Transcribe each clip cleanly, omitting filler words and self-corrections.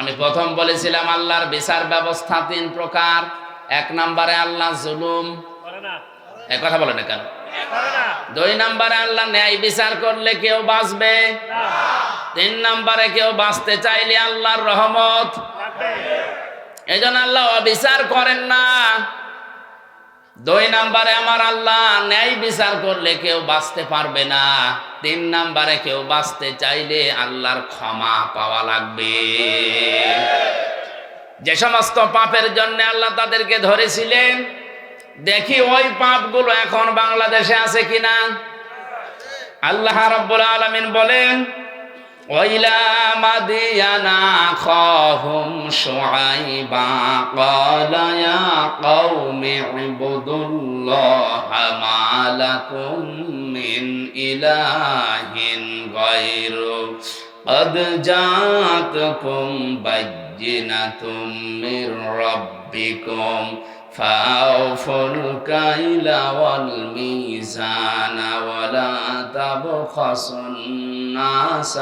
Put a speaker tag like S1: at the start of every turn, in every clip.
S1: আমি প্রথম বলেছিলাম আল্লাহর বিচার ব্যবস্থা তিন প্রকার। এক নম্বরে আল্লাহ জুলুম, এক কথা বলে না কেন? দুই নম্বরে আল্লাহ ন্যায় বিচার করলে কেউ বাঁচবে। তিন নম্বরে কেউ বাঁচতে চাইলে আল্লাহর রহমত। এই জন্য আল্লাহ অবিচার করেন না। দুই নম্বরে আমার আল্লাহ ন্যায় বিচার করলে কেউ বাঁচতে পারবে না। তিন নম্বরে কেউ বাঁচতে চাইলে আল্লাহর ক্ষমা পাওয়া লাগবে। যে সমস্ত পাপের জন্য আল্লাহ তাদেরকে ধরেছিলেন, দেখি ওই পাপগুলো এখন বাংলাদেশে আছে কিনা। আল্লাহ রাব্বুল আলামিন বলেন, ওয়াইলা মাদিয়ানা আখাহুম শুআইবা ক্বালা ইয়া কওমি ইবুদুল্লাহা মা লাকুম মিন ইলাহিন গায়রু قد جاءتكم بينة من ربكم فأوفوا الكيل والميزان ولا تبخسوا الناس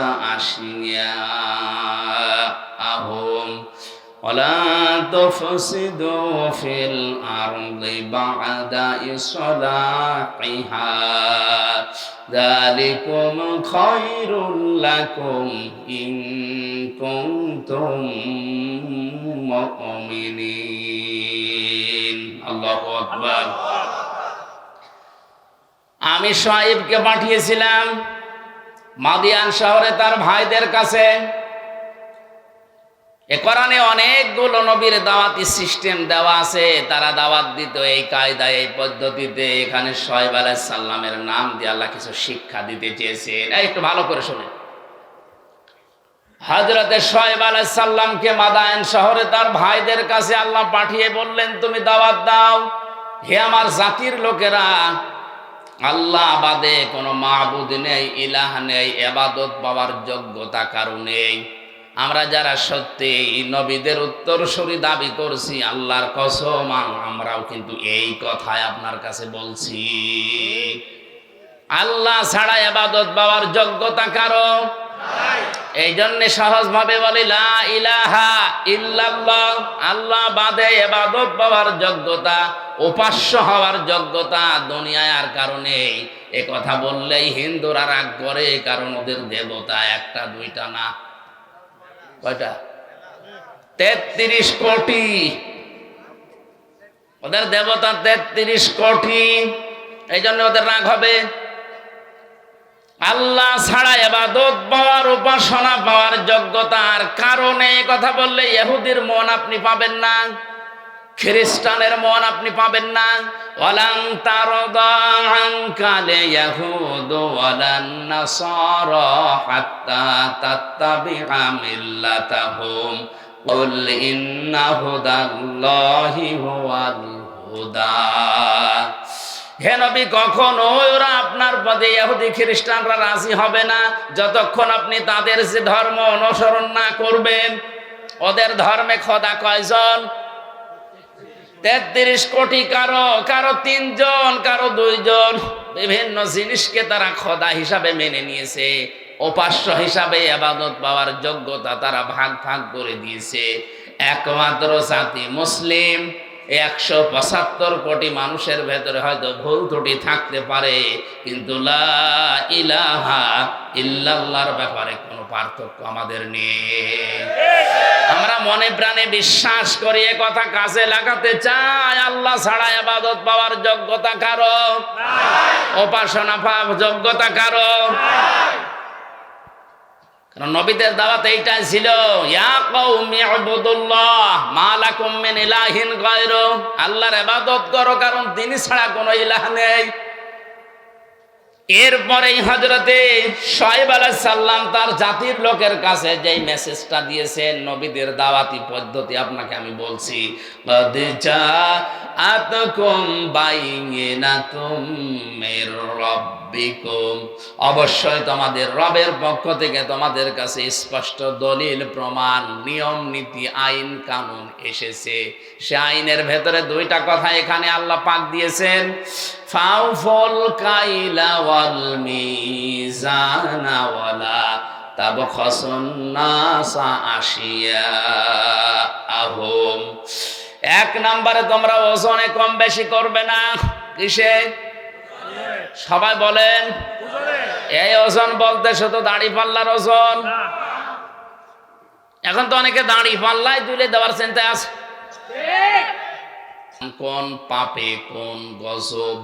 S1: أشياءهم ولا تفسدوا في الأرض بعد إصلاحها ذلكم خير لكم إن كنتم مؤمنين الله أكبر। আমি শুআইবকে পাঠিয়েছিলাম মাদিয়ান শহরে তার ভাইদের কাছে। এ কোরআনে অনেকগুলো নবীর দাওয়াতি সিস্টেম দেওয়া আছে, তারা দাওয়াত দিত এই কায়দায়, এই পদ্ধতিতে। এখানে শুআইব আলাইহিস সালামের নাম দিয়ে আল্লাহ কিছু শিক্ষা দিতে চেয়েছেন। একটু ভালো করে শুনে। হযরতে শুআইব আলাইহিস সালামকে মাদায়েন শহরে তার ভাইদের কাছে আল্লাহ পাঠিয়ে বললেন, তুমি দাওয়াত দাও, হে আমার জাতির লোকেরা, আল্লাহ বাদে কোনো মাবুদ নেই, ইলাহ নেই, ইবাদত পাওয়ার যোগ্যতা কারো নেই। আমরা যারা সত্যি নবীদের উত্তরসূরি দাবি করছি, আল্লাহর কসম আমরাও কিন্তু এই কথাই আপনার কাছে বলছি। আল্লাহ ছাড়া ইবাদত পাওয়ার যোগ্যতা কারো নাই। এই জন্য সহজভাবে বলি লা ইলাহা ইল্লাল্লাহ। আল্লাহ বাদে ইবাদত পাওয়ার যোগ্যতা, উপাস্য হওয়ার যোগ্যতা দুনিয়ায় আর কারো নেই। এ কথা বললেই হিন্দুরা রাগ করে, কারণ ওদের দেবতা একটা দুইটা না, কয়টা? 33 কোটি। ওদের দেবতা 33 কোটি। এই জন্য ওদের রাগ হবে। আল্লাহ ছাড়া ইবাদত পাওয়ার, উপাসনা পাওয়ার যোগ্যতার কারণে কথা বললে ইহুদির মন আপনি পাবেন না, খ্রিস্টানের মন আপনি পাবেন না। ওয়ালান তারদা আনকাল ইয়াহুদ ওয়ালান নাসারা হাত্তা তাত্তাবিআ মিল্লাতাহুম কুল ইন্না হুদাল্লাহি হুয়াল হুদা। হে নবী, কখনো ওরা আপনার পদে ইহুদি খ্রিস্টানরা রাজি হবে না যতক্ষণ আপনি তাদের যে ধর্ম অনুসরণ না করবেন। ওদের ধর্মে খোদা কয়জন? 33 কোটি। কারো কারো 3 জন, কারো 2 জন। বিভিন্ন জিনিসকে তারা খোদা হিসাবে মেনে নিয়েছে, উপাস্য হিসাবে ইবাদত পাওয়ার যোগ্যতা তারা ভাগ ভাগ করে দিয়েছে। একমাত্র জাতি মুসলিম। 175 কোটি মানুষের ভেতরে হয়তো ভুল ত্রুটি থাকতে পারে, কিন্তু লা ইলাহা ইল্লাল্লাহর ব্যাপারে কোনো পার্থক্য আমাদের নেই। আমরা মনে প্রাণে বিশ্বাস করি, এ কথা কাজে লাগাতে চাই। আল্লাহ ছাড়া ইবাদত পাওয়ার যোগ্যতা কারো নাই, উপাসনা পাওয়ার যোগ্যতা কারো নাই। কারণ নবীদের দাওয়াত এইটাই ছিল, ইয়া কওমি ইবুদুল্লাহ মা লাকুম মিন ইলাহিন গায়রু। আল্লাহর ইবাদত করো, কারণ তিনি ছাড়া কোনো ইলাহ নেই। এরপরেই হযরতে শুআইব আলাইহিস সালাম তার জাতির লোকের কাছে যেই মেসেজটা দিয়েছেন, নবীদের দাওয়াতি পদ্ধতি আপনাকে আমি বলছি। ক্বাদ জাআতকুম বাইয়িনাতুম মির রাব্বিকুম। অবশ্যই তোমাদের রবের পক্ষ থেকে তোমাদের কাছে স্পষ্ট দলিল, প্রমাণ, নিয়ম নীতি, আইন কানুন এসেছে। সে আইনের ভেতরে 2টা কথা এখানে আল্লাহ পাক দিয়েছেন, ফাউফুল কাইলা ওয়াল মিজানা ওয়ালা তাবখাসুন নাসা আশিয়াআহুম। এক নম্বরে তোমরা ওজনে কম বেশি করবে না। কিসে? সবাই বলেন। এই ওজন বলতে শুধু দাড়ি পাল্লার ওজন। এখন তো অনেকে দাড়ি পাল্লায় তুলে দেওয়ার চিন্তা আছে। কোন পাপে কোন গজব।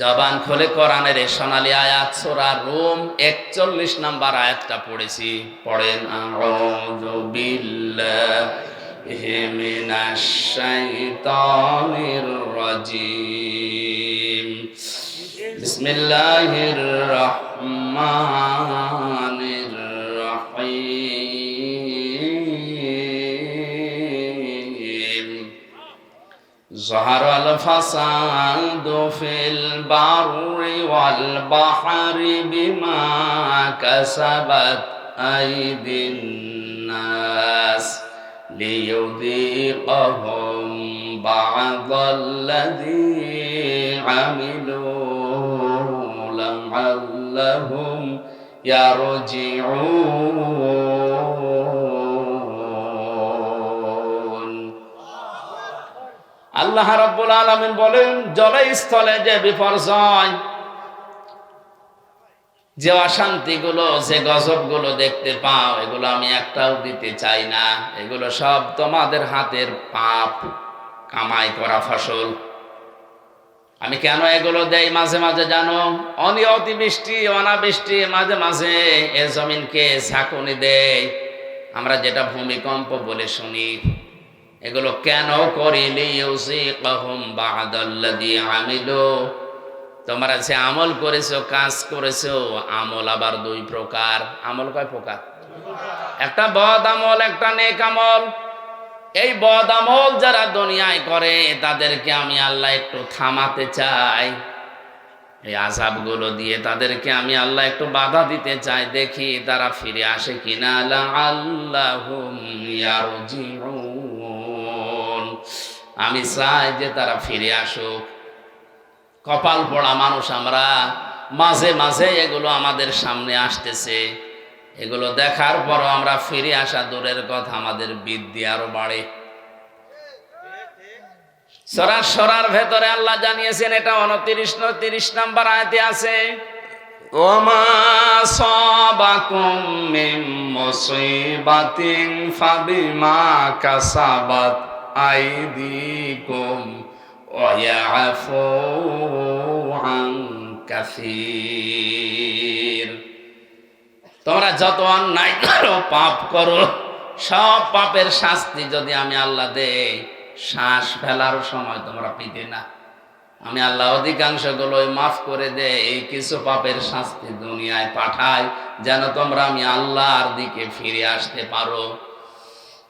S1: জবান খুলে কোরআনের সোনালী আয়াত সূরা রুম 41 নম্বর আয়াতটা পড়েছি। পড়েন, আউযু বিল্লাহি মিনাশ শাইতানির রাজিম, বিসমিল্লাহির রহমানির রহিম। যাহারাল ফাসাদু ফিল বাররি ওয়াল বাহরি বিমা কাসাবাত আইদিন নাস লিয়ুযীকাহুম বা'দাল্লাযী আমিলু লা'আল্লাহুম ইয়ারজিউন। আল্লাহ রাব্বুল আলামিন বলেন, জলে স্থলে যে বিপর্যয়, যে অশান্তিগুলো, যে গজবগুলো দেখতে পাও, এগুলো আমি একটাও দিতে চাই না। এগুলো সব তোমাদের হাতের পাপ কামাই করা ফসল। আমি কেন এগুলো দেই মাঝে মাঝে জানো? অতিবৃষ্টি অনাবৃষ্টি মাঝে মাঝে এ জমিনকে ঝাঁকুনি দেয়, আমরা যেটা ভূমিকম্প বলে শুনি। এগুলো কেন করি? লিইউযীকাহুম বা'দাল্লাযী আমিলু। তোমরা যে আমল করেছো, কাজ করেছো, আমল আবার দুই প্রকার। আমল কয় প্রকার? একটা বদ আমল, একটা নেক আমল। এই বদ আমল যারা দুনিয়ায় করে তাদেরকে আমি আল্লাহ একটু থামাতে চাই। এই আযাবগুলো দিয়ে তাদেরকে আমি আল্লাহ একটু বাধা দিতে চাই, দেখি তারা ফিরে আসে কিনা। লা'আল্লাহুম ইয়ারজিউন। আমি চাই যে তারা ফিরে আসুক। কপাল পোড়া মানুষ আমরা, মাঝে মাঝে এগুলো আমাদের সামনে আসতেছে। এগুলো দেখার পরও আমরা ফিরে আসা দূরের কথা, আমাদের বিদ্যা আরো বাড়ে। সরার ভেতরে আল্লাহ জানিয়েছেন, এটা 29 নম্বর আয়াতে আছে, ওমা সাবাকুম মিন মুসিবাতিন ফাবিমা কাসাবাত আইদিকুম ওয়া ইয়াফু আন কাসীর। তোমরা যত অন্যায় করো, পাপ করো, সব পাপের শাস্তি যদি আমি আল্লাহ দেই, শ্বাস ফেলার সময় তোমরা পিতে না। আমি আল্লাহ অধিকাংশগুলোই মাফ করে দেই, এই কিছু পাপের শাস্তি দুনিয়ায় পাঠাই যেন তোমরা আমি আল্লাহর দিকে ফিরে আসতে পারো।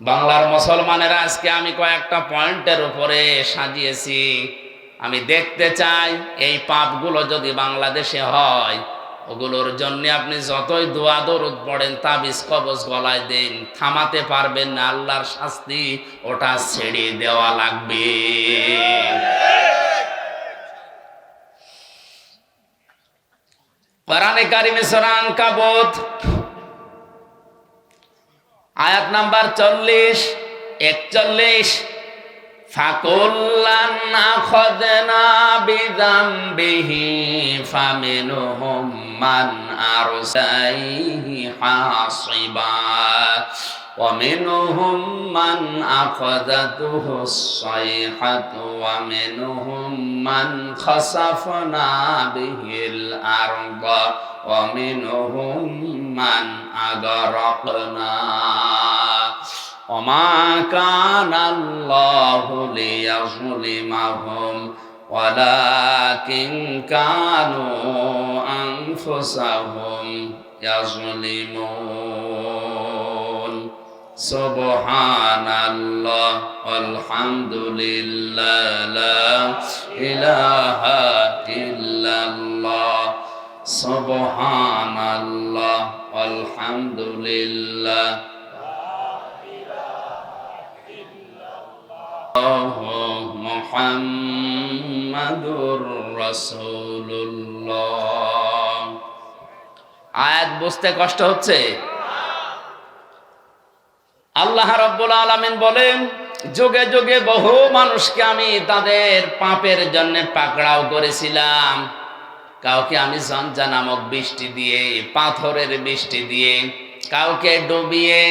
S1: বাংলার মুসলমানেরা আজকে আমি কয়েকটা পয়েন্টের উপরে সাজিয়েছি। আমি দেখতে চাই এই পাপগুলো যদি বাংলাদেশে হয়, ওগুলোর জন্য আপনি যতই দোয়া দরুদ পড়েন, তাবিজ কবজ গলায় দেন, থামাতে পারবেন না। আল্লাহর শাস্তি ওটা ছেড়ে দেওয়া লাগবে। কোরআনে কারিমে সূরা আনকাবুত আয়াত নাম্বার 40-41, ফাকুল্লান আখাযনা বিযামবিহি ফামিনহুম মান আরসাইহি হাসিবা ওয়া মিনহুম মান আখাযাতুহুস সাইহাতু ওয়া মিনহুম মান খাসাফনা বিহিল আরদা ওয়া মিনহুম মান আগরাকনা ওমা কানাল্লাহু লিয়াযলিমাহুম ওয়ালাকিন কানু আনফুসাহুম ইয়াযলিমুন। সুবহানাল্লাহ আলহামদুলিল্লাহ লা ইলাহা ইল্লাল্লাহ। সুবহানাল্লাহ আলহামদুলিল্লাহ মুহাম্মাদুর রাসূলুল্লাহ। আয়াত বুঝতে কষ্ট হচ্ছে? আল্লাহ রাব্বুল আলামিন বলেন, যুগে যুগে বহু মানুষকে আমি তাদের পাপের জন্য পাকড়াও করেছিলাম। কাউকে আমি ঝঞ্ঝা নামক বৃষ্টি দিয়ে, পাথরের বৃষ্টি দিয়ে, কাউকে ডুবিয়ে,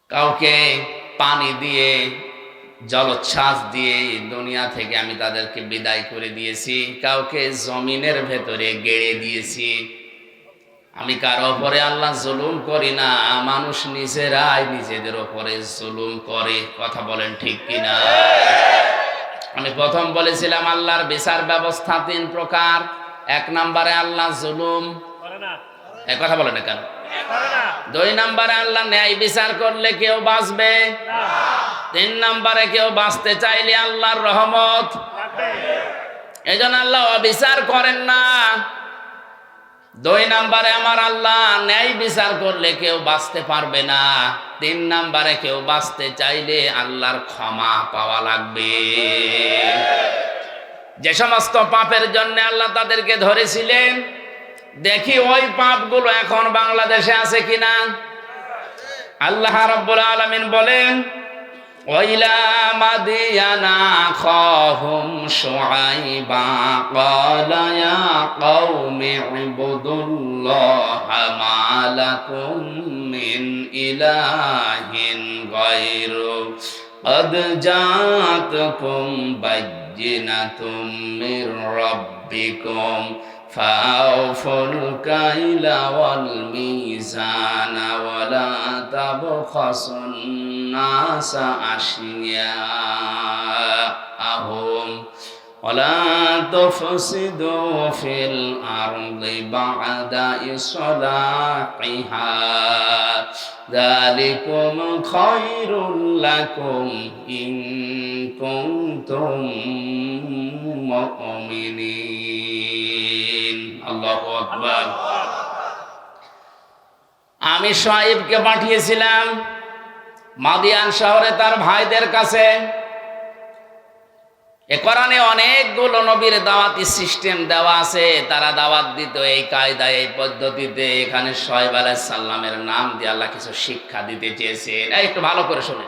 S1: কাউকে পানি দিয়ে, জলোচ্ছ্বাস দিয়ে দুনিয়া থেকে আমি তাদেরকে বিদায় করে দিয়েছি। কাউকে জমিনের ভেতরে গেড়ে দিয়েছি। আমি কারো ওপরে আল্লাহ জুলুম করি না, মানুষ নিজেরাই নিজেদের ওপরে জুলুম করে। কথা বলেন ঠিক কিনা? আমি প্রথম বলেছিলাম আল্লাহর বিচার ব্যবস্থা 3 প্রকার। 1 নম্বরে আল্লাহ জুলুম করে না, এই কথা বলে না কেন? 2 নম্বরে আল্লাহ ন্যায় বিচার করলে কেউ বাঁচবে না। 3 নম্বরে কেউ বাঁচতে চাইলে আল্লাহর রহমত থাকবে। এজন্য আল্লাহ অবিচার করেন না। 2 নম্বরে আমার আল্লাহ ন্যায় বিচার করলে কেউ বাঁচতে পারবে না। 3 নম্বরে কেউ বাঁচতে চাইলে আল্লাহর ক্ষমা পাওয়া লাগবে। যে সমস্ত পাপের জন্য আল্লাহ তাদেরকে ধরেছিলেন, দেখি ওই পাপগুলো এখন বাংলাদেশে আছে কিনা। আল্লাহ রাব্বুল আলামিন বলেন, ওয়াইলা মাদিয়ানা আখাহুম শুআইবা ক্বালা ইয়া কওমি ইবুদুল্লাহা মা লাকুম মিন ইলাহিন গায়রু قد جاءتكم بينة من ربكم فأوفوا الكيل والميزان ولا تبخسوا الناس أشياءهم ولا تفسدوا في الأرض بعد إصلاحها ذلكم خير لكم إن كنتم مؤمنين الله أكبر। আমি শুআইবকে পাঠিয়েছিলাম মাদিয়ান শহরে তার ভাইদের কাছে। এ কোরআনে অনেকগুলো নবীর দাওয়াতি সিস্টেম দেওয়া আছে। তারা দাওয়াত দিত এই কায়দায়, এই পদ্ধতিতে। এখানে শুআইব আলাইহিস সালামের নাম দিয়ে আল্লাহ কিছু শিক্ষা দিতে চেয়েছেন। একটু ভালো করে শুনে।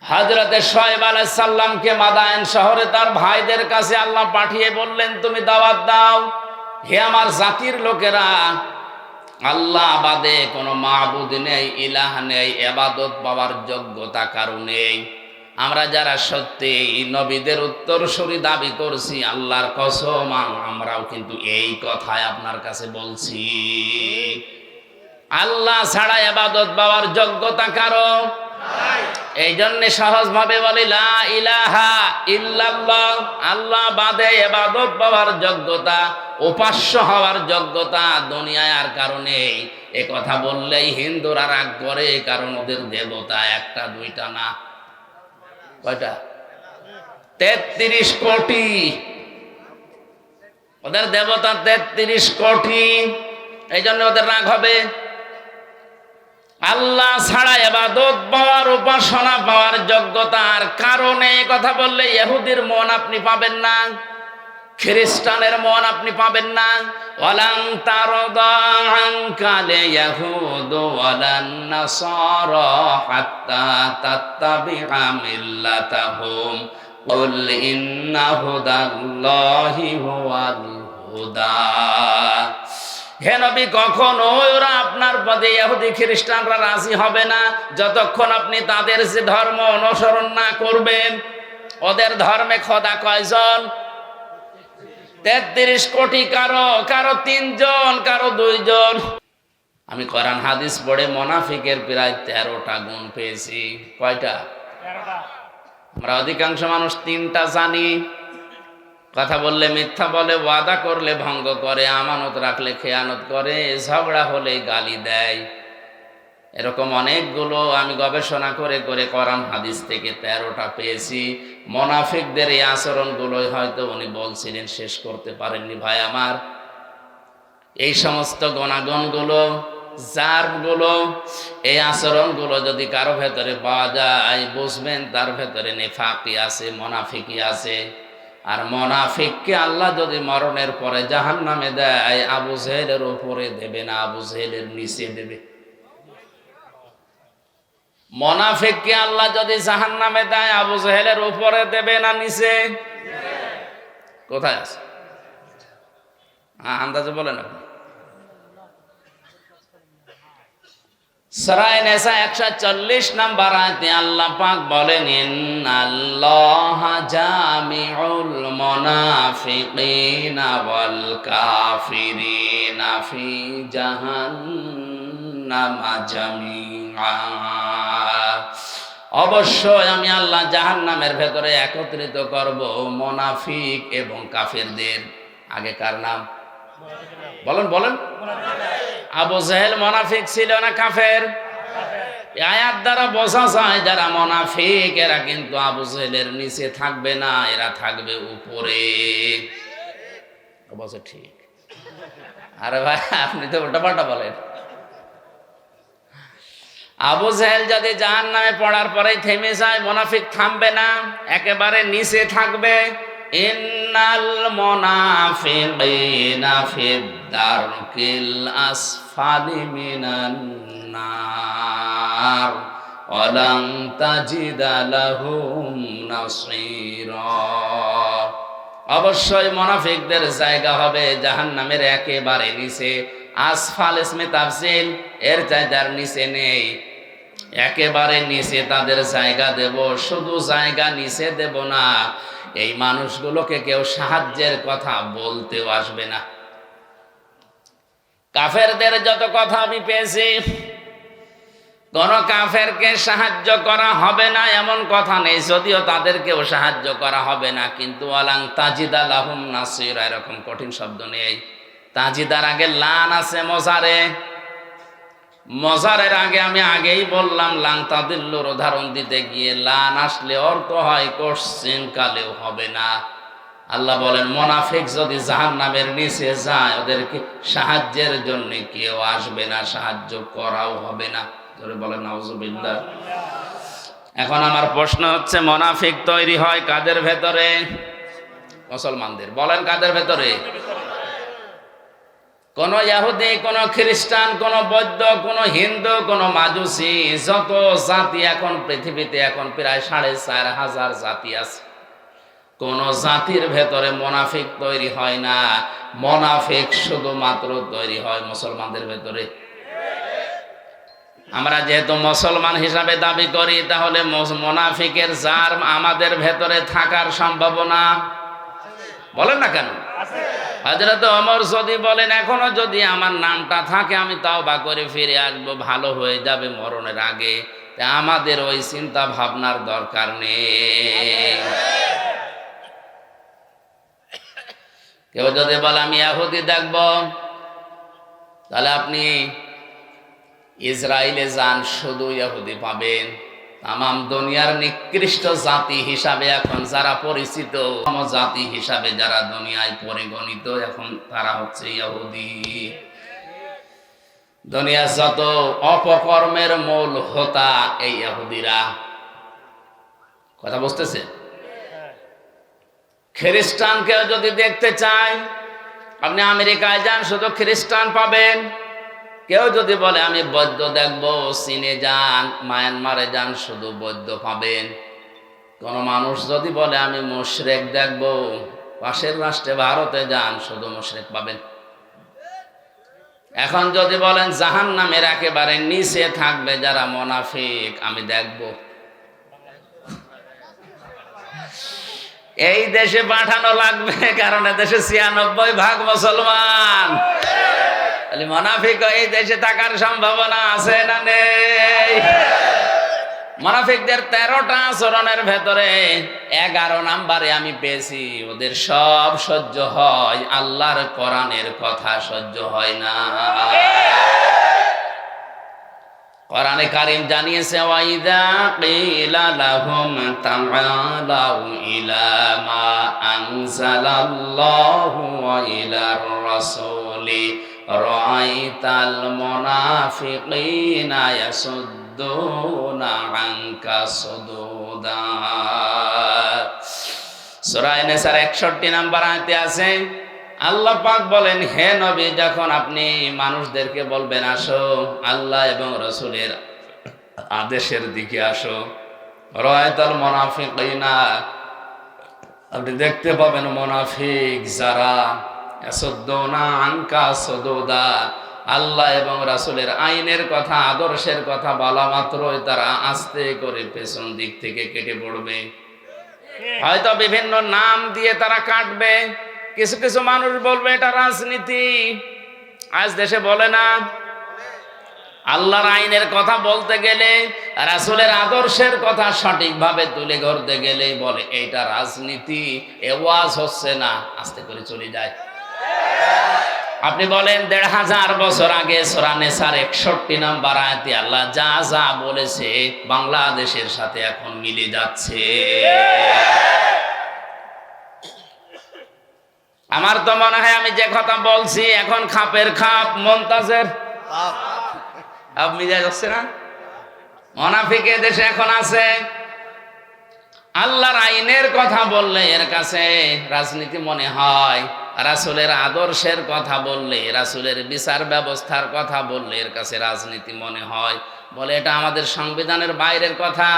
S1: হযরতে শুআইব আলাইহিস সালামকে মাদায়েন শহরে তার ভাইদের কাছে আল্লাহ পাঠিয়ে বললেন, তুমি দাওয়াত দাও, হে আমার জাতির লোকেরা, আল্লাহ বাদে কোনো মাবুদ নেই, ইলাহ নেই, ইবাদত পাওয়ার যোগ্যতা কারো নেই। আমরা যারা সত্যি নবীদের উত্তরসূরি দাবি করছি, আল্লাহর কসম আমরাও কিন্তু এই কথাই আপনার কাছে বলছি। আল্লাহ ছাড়া ইবাদত পাওয়ার যোগ্যতা কারো নাই। এই জন্য সহজভাবে বলি লা ইলাহা ইল্লাল্লাহ। আল্লাহ বাদে ইবাদত পাওয়ার যোগ্যতা, উপাস্য হওয়ার যোগ্যতা দুনিয়ায় আর কারো নেই। এ কথা বললেই হিন্দুরা রাগ করে, কারণ ওদের দেবতা একটা দুইটা না। কয়টা? 33 কোটি। ওদের দেবতা 33 কোটি। এই জন্য ওদের রাগ হবে। আল্লাহ ছাড়া ইবাদত পাওয়ার, উপাসনা পাওয়ার যোগ্যতার কারণে কথা বললে ইহুদির মন আপনি পাবেন না, খ্রিস্টানের মন আপনি পাবেন না। ওয়ালান তারদা আনকাল ইয়াহুদু ওয়ালান নাসারা হাত্তা তাত্তাবিআ মিল্লাতাহুম কুল ইন্না হুদাল্লাহি হুয়াল হুদা। হে নবী, কখনো ওরা আপনার পদে ইহুদি খ্রিস্টানরা রাজি হবে না যতক্ষণ আপনি তাদের যে ধর্ম অনুসরণ না করবেন। ওদের ধর্মে খোদা কয়জন? 33 কোটি। কারো 3 জন, কারো 2 জন। আমি কোরআন হাদিস পড়ে মুনাফিকের প্রায় 13টা গুণ পেয়েছি। কয়টা? 13টা। আমরা অধিকাংশ মানুষ 3টা জানি। কথা বললে মিথ্যা বলে, ওয়াদা করলে ভঙ্গ করে, আমানত রাখলে খেয়ানত করে, ঝগড়া হলে গালি দেয়। এরকম অনেকগুলো আমি গবেষণা করে করে কোরআন হাদিস থেকে 13টা পেয়েছি। মুনাফিকদের এই আচরণগুলো হয়তো উনি বলছিলেন, শেষ করতে পারেননি। ভাই আমার, এই সমস্ত গুণাগুণগুলো, জারগুলো, এই আচরণগুলো যদি কারো ভেতরে পাওয়া যায়, বুঝবেন তার ভেতরে নেফাকি আছে, মুনাফিকি আছে। আর মুনাফিককে আল্লাহ যদি মরণের পরে জাহান্নামে দেয়, আবু জেহেলের উপরে দেবে না, আবু জেহেলের নিচে দেবে। মুনাফিককে আল্লাহ যদি জাহান্নামে দেয়, আবু জেহেলের উপরে দেবে না নিচে? কোথায় আছে? আন্দাজে বলেন আপনি। সূরা নিসা 140 নম্বর আয়াতে আল্লাহ পাক বলেন, ইন্নাল্লাহা জামিউল মুনাফিকিনা ওয়াল কাফিরিনা ফি জাহান্নামা জামিআ। অবশ্যই আমি আল্লাহ জাহান্নামের ভেতরে একত্রিত করব মুনাফিক এবং কাফেরদের। আগে কার নাম বলেন বলেন? আবু জেহেল মুনাফিক ছিল না কাফের? আয়াত দ্বারা বোঝা যায় যারা মুনাফিক এরা কিন্তু আবু জেহেলের নিচে থাকবে না, এরা থাকবে উপরে। অবশ্য ঠিক। আরে ভাই আপনি তো উল্টাপাল্টা বলেন। আবু জেহেল যদি জাহান্নামে পড়ার পরেই থেমে যায়, মুনাফিক থামবে না, একেবারে নিচে থাকবে। ইন্নাল মুনাফিকিনা ফিদ দারকিল আসফালি মিনান নার ওয়া লান তাজিদা লাহুম নাসীরা। অবশ্যই মুনাফিকদের জায়গা হবে জাহান্নামের একেবারে নিচে। আসফাল ইসমে তাফসিল, এর জায়গার নিচে নেই, একেবারে নিচে তাদের জায়গা দেব। শুধু জায়গা নিচে দেব না, এই মানুষগুলোকে কেউ সাহায্যের কথা বলতেও আসবে না। কাফেরদের যত কথা আমি পেয়েছি, কোন কাফেরকে সাহায্য করা হবে না এমন কথা নেই, যদিও তাদেরকেও সাহায্য করা হবে না, কিন্তু ওয়ালাং তাজিদা লাহুম নাসীরা এরকম কঠিন শব্দ নেই। তাজিদার আগে লান আছে মজারে, মজারের আগে আমি আগেই বললাম লাং তাদিল্লুর উদাহরণ দিতে গিয়ে লান আসলে অর্থ হয় কোশ্চিন কালেও হবে না। আল্লাহ বলেন মুনাফিক যদি জাহান্নামের নিচে যায়, ওদেরকে সাহায্যের জন্য কেউ আসবে না, সাহায্য করাও হবে না। ধরে বলেন নাউজুবিল্লাহ। এখন আমার প্রশ্ন হচ্ছে, মুনাফিক তৈরি হয় কাদের ভেতরে? মুসলমানদের। বলেন কাদের ভেতরে? কোন ইহুদি, কোন খ্রিস্টান, কোন বৌদ্ধ, কোন হিন্দু, কোন মাজুসি, যত জাতি এখন পৃথিবীতে এখন প্রায় 4500 জাতি আছে, কোন জাতির ভেতরে মুনাফিক তৈরি হয় না। মুনাফিক শুধুমাত্র তৈরি হয় মুসলমানদের ভেতরে। আমরা যেহেতু মুসলমান হিসাবে দাবি করি, তাহলে মুনাফিকের জার আমাদের ভেতরে থাকার সম্ভাবনা বলেন না কেন? হযরত ওমর যদি বলেন এখনো যদি আমার নামটা থাকে আমি তাওবা করে ফিরে আসবো, ভালো হয়ে যাবে মরণের আগে, আমাদের ওই চিন্তা ভাবনার দরকার নেই। কেউ যদি বলে আমি ইহুদি দেখব, তাহলে আপনি ইসরায়েলে যান, শুধু ইহুদি পাবেন। তামাম দুনিয়ার নিকৃষ্ট জাতি হিসাবে এখন যারা পরিচিত, জাতি হিসাবে যারা দুনিয়ায় পরিগণিত, এখন তারা হচ্ছে ইহুদি। দুনিয়ার যত অপকর্মের মূল হোতা এই ইহুদিরা। কথা বুঝতেছে? খ্রিস্টানকেও যদি দেখতে চাই, আপনি আমেরিকায় যান, শুধু খ্রিস্টান পাবেন। কেউ যদি বলে আমি বৌদ্ধ দেখবো, চীনে যান, মায়ানমারে যান, শুধু বৌদ্ধ পাবেন। কোন মানুষ যদি বলে আমি মুশরিক দেখবো, পাশের রাষ্ট্রে ভারতে যান, শুধু মুশরিক পাবেন। এখন যদি বলেন জাহান্নামের একেবারে নিচে থাকবে যারা মুনাফিক, আমি দেখবো, এই দেশে পাঠানো লাগবে, কারণ এদেশে 96% মুসলমান। মুনাফিক এই দেশে থাকার সম্ভাবনা আছে না নেই? মুনাফিকদের 13টা আচরণের ভেতরে 11 নম্বরে আমি পেয়েছি, ওদের সব সহ্য হয়, আল্লাহর কোরআনের কথা সহ্য হয় না। কোরআনে কারীম জানিয়েছে, ওয়াইদা কিলা লাহুম তাআলাউ ইলা মা আনজালাল্লাহু ওয়া ইলার রাসূলি রাআইতাল মুনাফিকিনা ইয়াসুদ্দুনা আনকা সুদুদা। সূরা নিসার 61 নম্বর আয়াতে আছে, আল্লাহ পাক বলেন, হে নবী, যখন আপনি মানুষদেরকে বলবেন আসো আল্লাহ এবং রাসূলের আদেশের দিকে আসো, রাআইতাল মুনাফিকিনা, আপনি দেখতে পাবেন মুনাফিক যারা ইয়াসুদ্দুনা আনকা সুদুদা, আল্লাহ এবং রাসূলের আইনের কথা, আদর্শের কথা বলা মাত্রই তারা আস্তে করে পেছন দিক থেকে কেটে পড়বে। হয়তো বিভিন্ন নাম দিয়ে তারা কাটবে। কিছু কিছু মানুষ বলবে এটা রাজনীতি। আজ দেশে বলে না, আল্লাহর আইনের কথা বলতে গেলে, রাসূলের আদর্শের কথা সঠিকভাবে তুলে ধরতে গেলে বলে এইটা রাজনীতি, এ ওয়াজ হচ্ছে না, আস্তে করে চলে যায়। আপনি বলেন ১৫০০ বছর আগে সূরা নিসার ৬১ নম্বর আয়াতে আল্লাহ যা যা বলেছে বাংলাদেশের সাথে এখন মিলে যাচ্ছে। আমার তো মনে হয় আমি যে কথা বলছি এখন খাপের খাপ, মমতাজের আপনি মিলে যাচ্ছে না। মুনাফিক দেশে এখন আছে। আল্লাহর আইনের কথা বললে এর কাছে রাজনীতি মনে হয়, রাসূলের আদর্শের কথা বললে, রাসূলের বিচার ব্যবস্থার কথা বললে এর কাছে রাজনীতি মনে হয়। বলে এটা আমাদের সংবিধানের বাইরের কথা।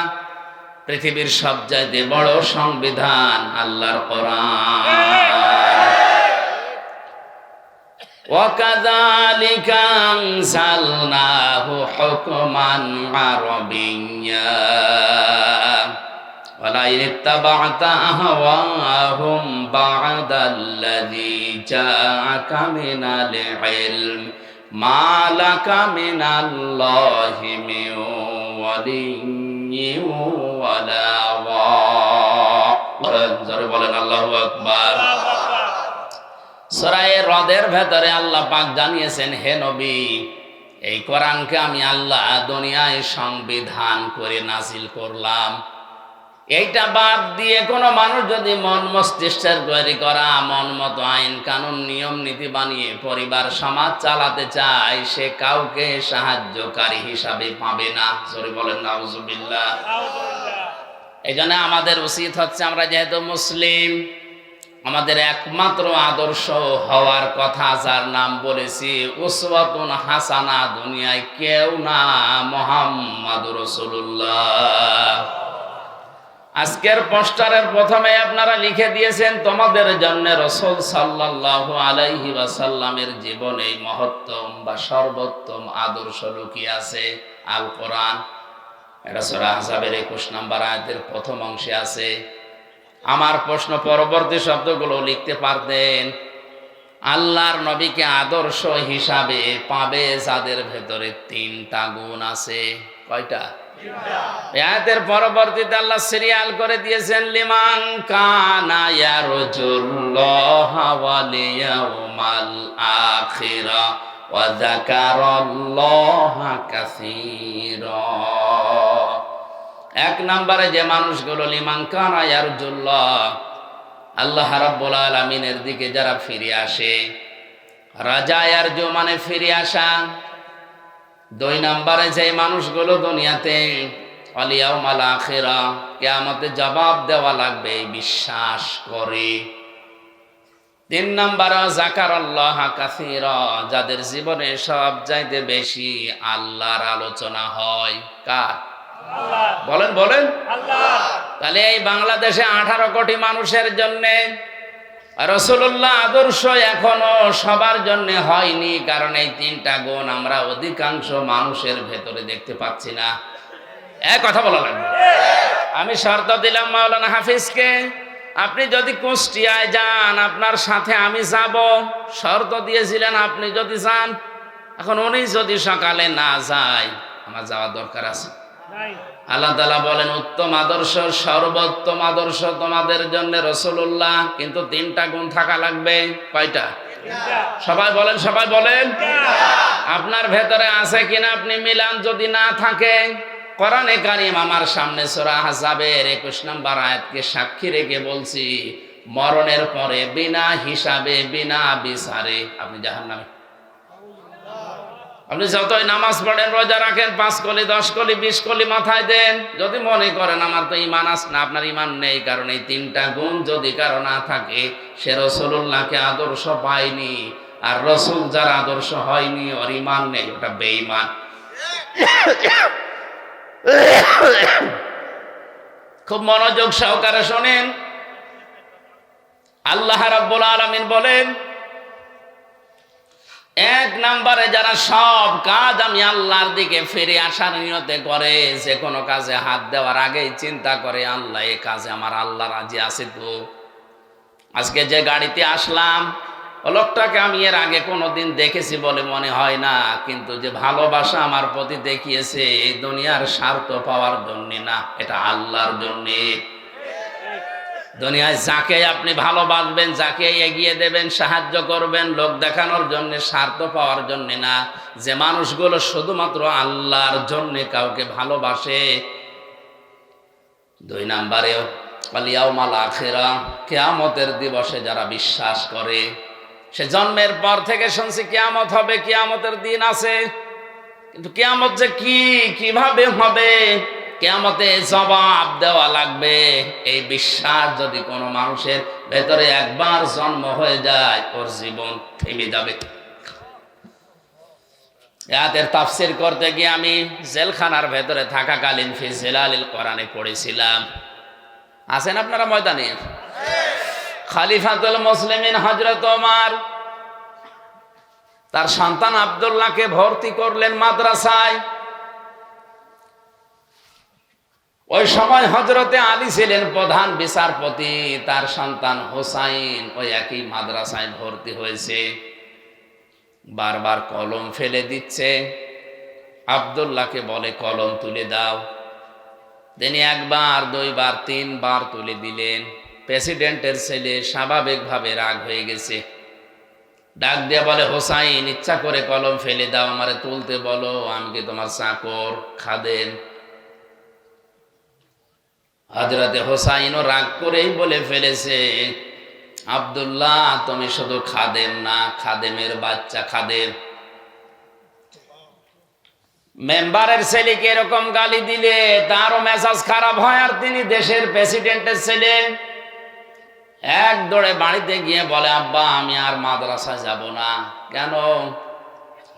S1: পৃথিবীর সবচাইতে বড় সংবিধান আল্লাহর কোরআন। وَكَذَلِكَ أَنزَلْنَاهُ حُكْمًا عَرَبِيًّا وَلَئِنِ اتَّبَعْتَ أَهْوَاءَهُمْ بَعْدَ الَّذِي جَاءَكَ مِنَ الْعِلْمِ مَا لَكَ مِنَ اللَّهِ مِنْ وَلِيٍّ وَلَا وَاقٍ। জোরে বলেন আল্লাহু আকবার। সূরা রদের ভেতরে আল্লাহ পাক জানিয়েছেন, হে নবী, এই কোরআনকে আমি আল্লাহ দুনিয়ায় সংবিধান করে নাজিল করলাম। এইটা বাদ দিয়ে কোনো মানুষ যদি মন মস্তিষ্কের তৈরি করা মন মতো আইন কানুন নিয়ম নীতি বানিয়ে পরিবার সমাজ চালাতে চায়, সে কাউকে সাহায্যকারী হিসাবে পাবে না। জোরে বলেন নাউজুবিল্লাহ। এই জন্য আমাদের উচিত হচ্ছে, আমরা যেহেতু মুসলিম, আমাদের একমাত্র আদর্শ হওয়ার কথা যার নাম বলেছি উসওয়াতুন হাসানা, দুনিয়ায় কেউ না, মুহাম্মাদুর রাসূলুল্লাহ। আজকের পোস্টারের প্রথমে আপনারা লিখে দিয়েছেন তোমাদের জন্য রাসূল সাল্লাল্লাহু আলাইহি ওয়াসাল্লামের জীবনে মহত্তম বা সর্বোত্তম আদর্শ লুকিয়ে আছে, আল কোরআন। এটা সূরা আহজাবের ২১ নম্বর আয়াতের প্রথম অংশে আছে। আমার প্রশ্ন, পরবর্তী শব্দগুলো লিখতে পারতেন। আল্লাহর নবীকে আদর্শ হিসাবে পাবে যাদের ভেতরে ৩টা গুণ আছে। কয়টা? আয়াতের পরবর্তীতে আল্লাহ সিরিয়াল করে দিয়েছেন, লিমান কানা ইয়ারজুল্লাহা ওয়াল ইয়াউমাল আখিরা ওয়া যাকারাল্লাহা কাসীরা। এক নম্বরে যে মানুষগুলো লিমান কানা ইয়ারজুল্লাহ, আল্লাহ রাব্বুল আলামিনের দিকে যারা ফিরে আসে, রাজা ইয়ারজু মানে ফিরে আসা। ২ নম্বরে যে মানুষগুলো দুনিয়াতে ওয়াল ইয়াউমাল আখিরা, কিয়ামতে জবাব দেওয়া লাগবে, বিশ্বাস করে। ৩ নম্বরে যাকারাল্লাহা কাসীরা, যাদের জীবনে সবচাইতে বেশি আল্লাহর আলোচনা হয়। কার? বলেন বলেন। তাহলে এই বাংলাদেশে 18 কোটি মানুষের জন্য রাসূলুল্লাহ আদর্শ এখনো সবার জন্য হয়নি, কারণ এই 3টা গুণ আমরা অধিকাংশ মানুষের ভেতরে দেখতে পাচ্ছি না। এক কথা বলা লাগবে। আমি শর্ত দিলাম মাওলানা হাফিজকে, আপনি যদি কুষ্টিয়ায় যান আপনার সাথে আমি যাব, শর্ত দিয়েছিলেন আপনি যদি যান। এখন উনি যদি সকালে না যায়, আমার যাওয়ার দরকার আছে। আল্লাহ তাআলা বলেন উত্তম আদর্শ, সর্বোত্তম আদর্শ তোমাদের জন্য রাসূলুল্লাহ, কিন্তু 3টা গুণ থাকা লাগবে। কয়টা? সবাই বলেন, সবাই বলেন। আপনার ভেতরে আছে কিনা আপনি মিলান। যদি না থাকে, কোরআনে কারীম আমার সামনে সূরা আহজাবের 21 নম্বর আয়াতকে সাক্ষী রেখে বলছি, মরণের পরে বিনা হিসাবে বিনা বিচারে আপনি জাহান্নামে। আপনি যতই নামাজ পড়েন, রোজা রাখেন, 5 কলি 10 কলি 20 কলি মাথায় দেন, যদি মনে করেন আমার তো ঈমান আছে না, আপনার ঈমান নেই। কারণ এই 3টা গুণ যদি কারো না থাকে, সে রাসূলুল্লাহকে আদর্শ পায়নি। আর রাসূল যার আদর্শ হয়নি, ওর ঈমান নেই, ওটা বেঈমান। খুব মনোযোগ সহকারে শোনেন। আল্লাহ রাব্বুল আলামিন বলেন, 1 নম্বরে যারা সব কাজ আমি আল্লাহর দিকে ফিরে আসার নিয়তে করে, যে কোনো কাজে হাত দেওয়ার আগেই চিন্তা করে আল্লাহ এই কাজে আমার আল্লাহ রাজি আছে তো। আজকে যে গাড়িতে আসলাম, ও লোকটাকে আমি এর আগে কোনোদিন দেখেছি বলে মনে হয় না, কিন্তু যে ভালোবাসা আমার প্রতি দেখিয়েছে, এই দুনিয়ার স্বার্থ পাওয়ার জন্য না, এটা আল্লাহর জন্যে। দুনিয়ায় যাকে আপনি ভালোবাসবেন, যাকে এগিয়ে দেবেন, সাহায্য করবেন, লোক দেখানোর জন্য, স্বার্থ পাওয়ার জন্য না। যে মানুষগুলো শুধুমাত্র আল্লাহর জন্য কাউকে ভালোবাসে। 2 নম্বরেও ওয়াল ইয়াউমাল আখিরা, কিয়ামতের দিবসে যারা বিশ্বাস করে। সে জন্মের পর থেকে শুনছি কিয়ামত হবে, কিয়ামতের দিন আছে, কিন্তু কিয়ামত যে কি, কিভাবে হবে, কিয়ামতে জবাব দেওয়া লাগবে, এই বিশ্বাস যদি কোনো মানুষের ভেতরে একবার জন্ম হয়ে যায়, ওর জীবন থেমে যাবে। আয়াতের তাফসীর করতে গিয়ে আমি জেলখানার ভেতরে থাকাকালীন ফি জিলালিল কোরআনে পড়েছিলাম। আছেন আপনারা ময়দানে? খলিফাতুল মুসলিমিন হযরত ওমর তার সন্তান আব্দুল্লাহকে ভর্তি করলেন মাদ্রাসায়। ওই সময় হযরতে আলী ছিলেন প্রধান বিচারপতি, তার সন্তান হোসাইন ওই একই মাদ্রাসায় ভর্তি হয়েছে। বারবার কলম ফেলে দিচ্ছে, আব্দুল্লাহকে বলে কলম তুলে দাও। তিনি 1 বার 2 বার 3 বার তুলে দিলেন। প্রেসিডেন্টের ছেলে স্বাভাবিকভাবে রাগ হয়ে গেছে, ডাক দিয়ে বলে, হোসাইন, ইচ্ছা করে কলম ফেলে দাও, আমারে তুলতে বলো, আমি কি তোমার চাকর, খাদেম? হযরতে হোসাইনও রাগ করেই বলে ফেলেছে, আব্দুল্লাহ, তুমি শুধু খাদেম না, খাদেমের বাচ্চা খাদেম। মেম্বারের ছেলেকে এরকম গালি দিলে তারও মেজাজ খারাপ হয়, আর তিনি দেশের প্রেসিডেন্টের ছেলে। এক দৌড়ে বাড়িতে গিয়ে বলে, আব্বা, আমি আর মাদ্রাসায় যাব না। কেন?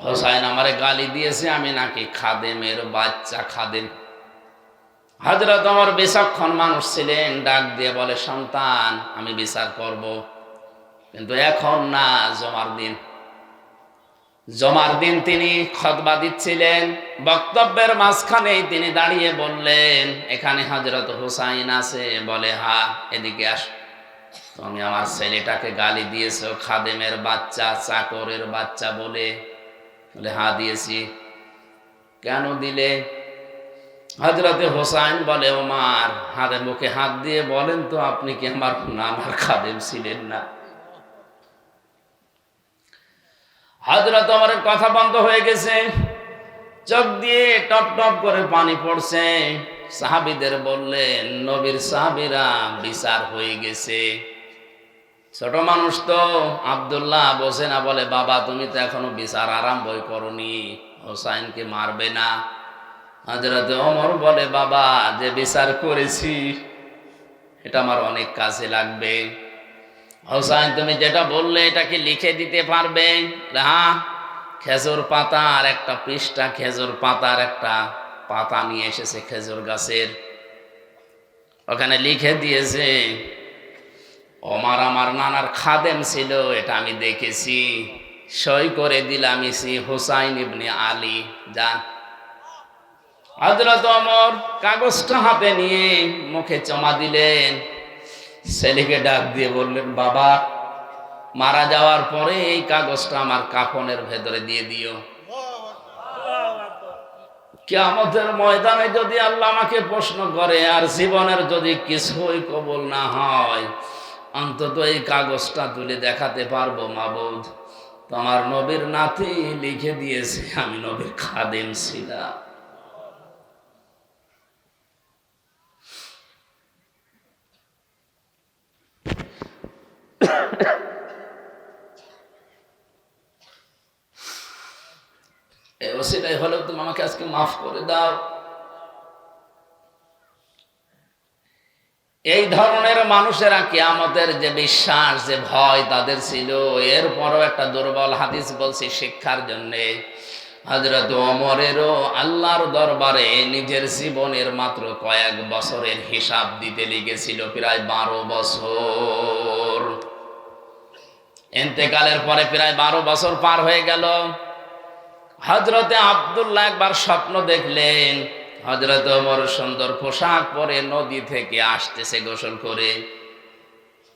S1: হোসাইন আমারে গালি দিয়েছে, আমি নাকি খাদেমের বাচ্চা, খাদেম। হযরত ওমর বিচক্ষণ মানুষ ছিলেন, ডাক দিয়ে বলে, সন্তান, আমি বিচার করব, কিন্তু এখন না, জমার দিন। জমার দিন তিনি খুতবা দিচ্ছিলেন, বক্তব্যের মাঝখানেই তিনি দাঁড়িয়ে বললেন, এখানে হযরত হোসাইন আছে? বলে, হ্যাঁ। এদিকে আস। তুমি আমার ছেলেটাকে গালি দিয়েছো খাদেমের বাচ্চা, চাকরের বাচ্চা বলে? বলে, হ্যাঁ দিয়েছি। কেন দিলে? হযরতে হোসাইন বলে, ওমর, হাতে মুখে হাত দিয়ে বলেন তো, আপনি কি আমার নানার খাদেম ছিলেন না? হযরত ওমরের কথা বন্ধ হয়ে গেছে, চোখ দিয়ে টপ টপ করে পানি পড়ছে। সাহাবীদের বললেন, নবীর সাহাবীরা, বিচার হয়ে গেছে। ছোট মানুষ তো, আব্দুল্লাহ বসে না, বলে, বাবা, তুমি তো এখনো বিচার আরম্ভই করনি, হোসাইনকে মারবে না? হযরত ওমর বলে, বাবা, যে বিচার করেছি এটা আমার অনেক কাজে লাগবে। হোসাইন, তুমি যেটা বললে এটা কি লিখে দিতে পারবে? হ্যাঁ। খেজুর পাতার একটা পৃষ্ঠা, খেজুর পাতার একটা পাতা নিয়ে এসেছে খেজুর গাছের, ওখানে লিখে দিয়েছে, ওমর আমার নানার খাদেম ছিল, এটা আমি দেখেছি, সই করে দিলাম, ইসি হুসাইন ইবনে আলী, যান। হযরত ওমর কাগজটা হাতে নিয়ে মুখে চমা দিলেন, ছেলেকে ডাক দিয়ে বললেন, বাবা, মারা যাওয়ার পরে এই কাগজটা আমার কাফনের ভেতরে দিয়ে দিও। কিয়ামতের ময়দানে যদি আল্লাহ আমাকে প্রশ্ন করে, আর জীবনের যদি কিছুই কবুল না হয়, অন্তত এই কাগজটা তুলে দেখাতে পারবো, মাবুদ, তোমার নবীর নাতি লিখে দিয়েছে আমি নবীর খাদেম ছিলাম। ছেলে হলেও তুমি আমাকে আজকে মাফ করে দাও। এই ধরনের মানুষেরা কিয়ামতের যে বিশ্বাস, যে ভয় তাদের ছিল, এরপরও একটা দুর্বল হাদিস বলছি শিক্ষার জন্যে। হযরত ওমরেরও আল্লাহর দরবারে নিজের জীবনের মাত্র কয়েক বছরের হিসাব দিতে লেগেছিল প্রায় 12 বছর। ইন্তেকালের পরে প্রায় 12 বছর পার হয়ে গেল। হযরতে আব্দুল্লাহ একবার স্বপ্ন দেখলেন, হযরত ওমর সুন্দর পোশাক পরে নদী থেকে আসতেছে গোসল করে।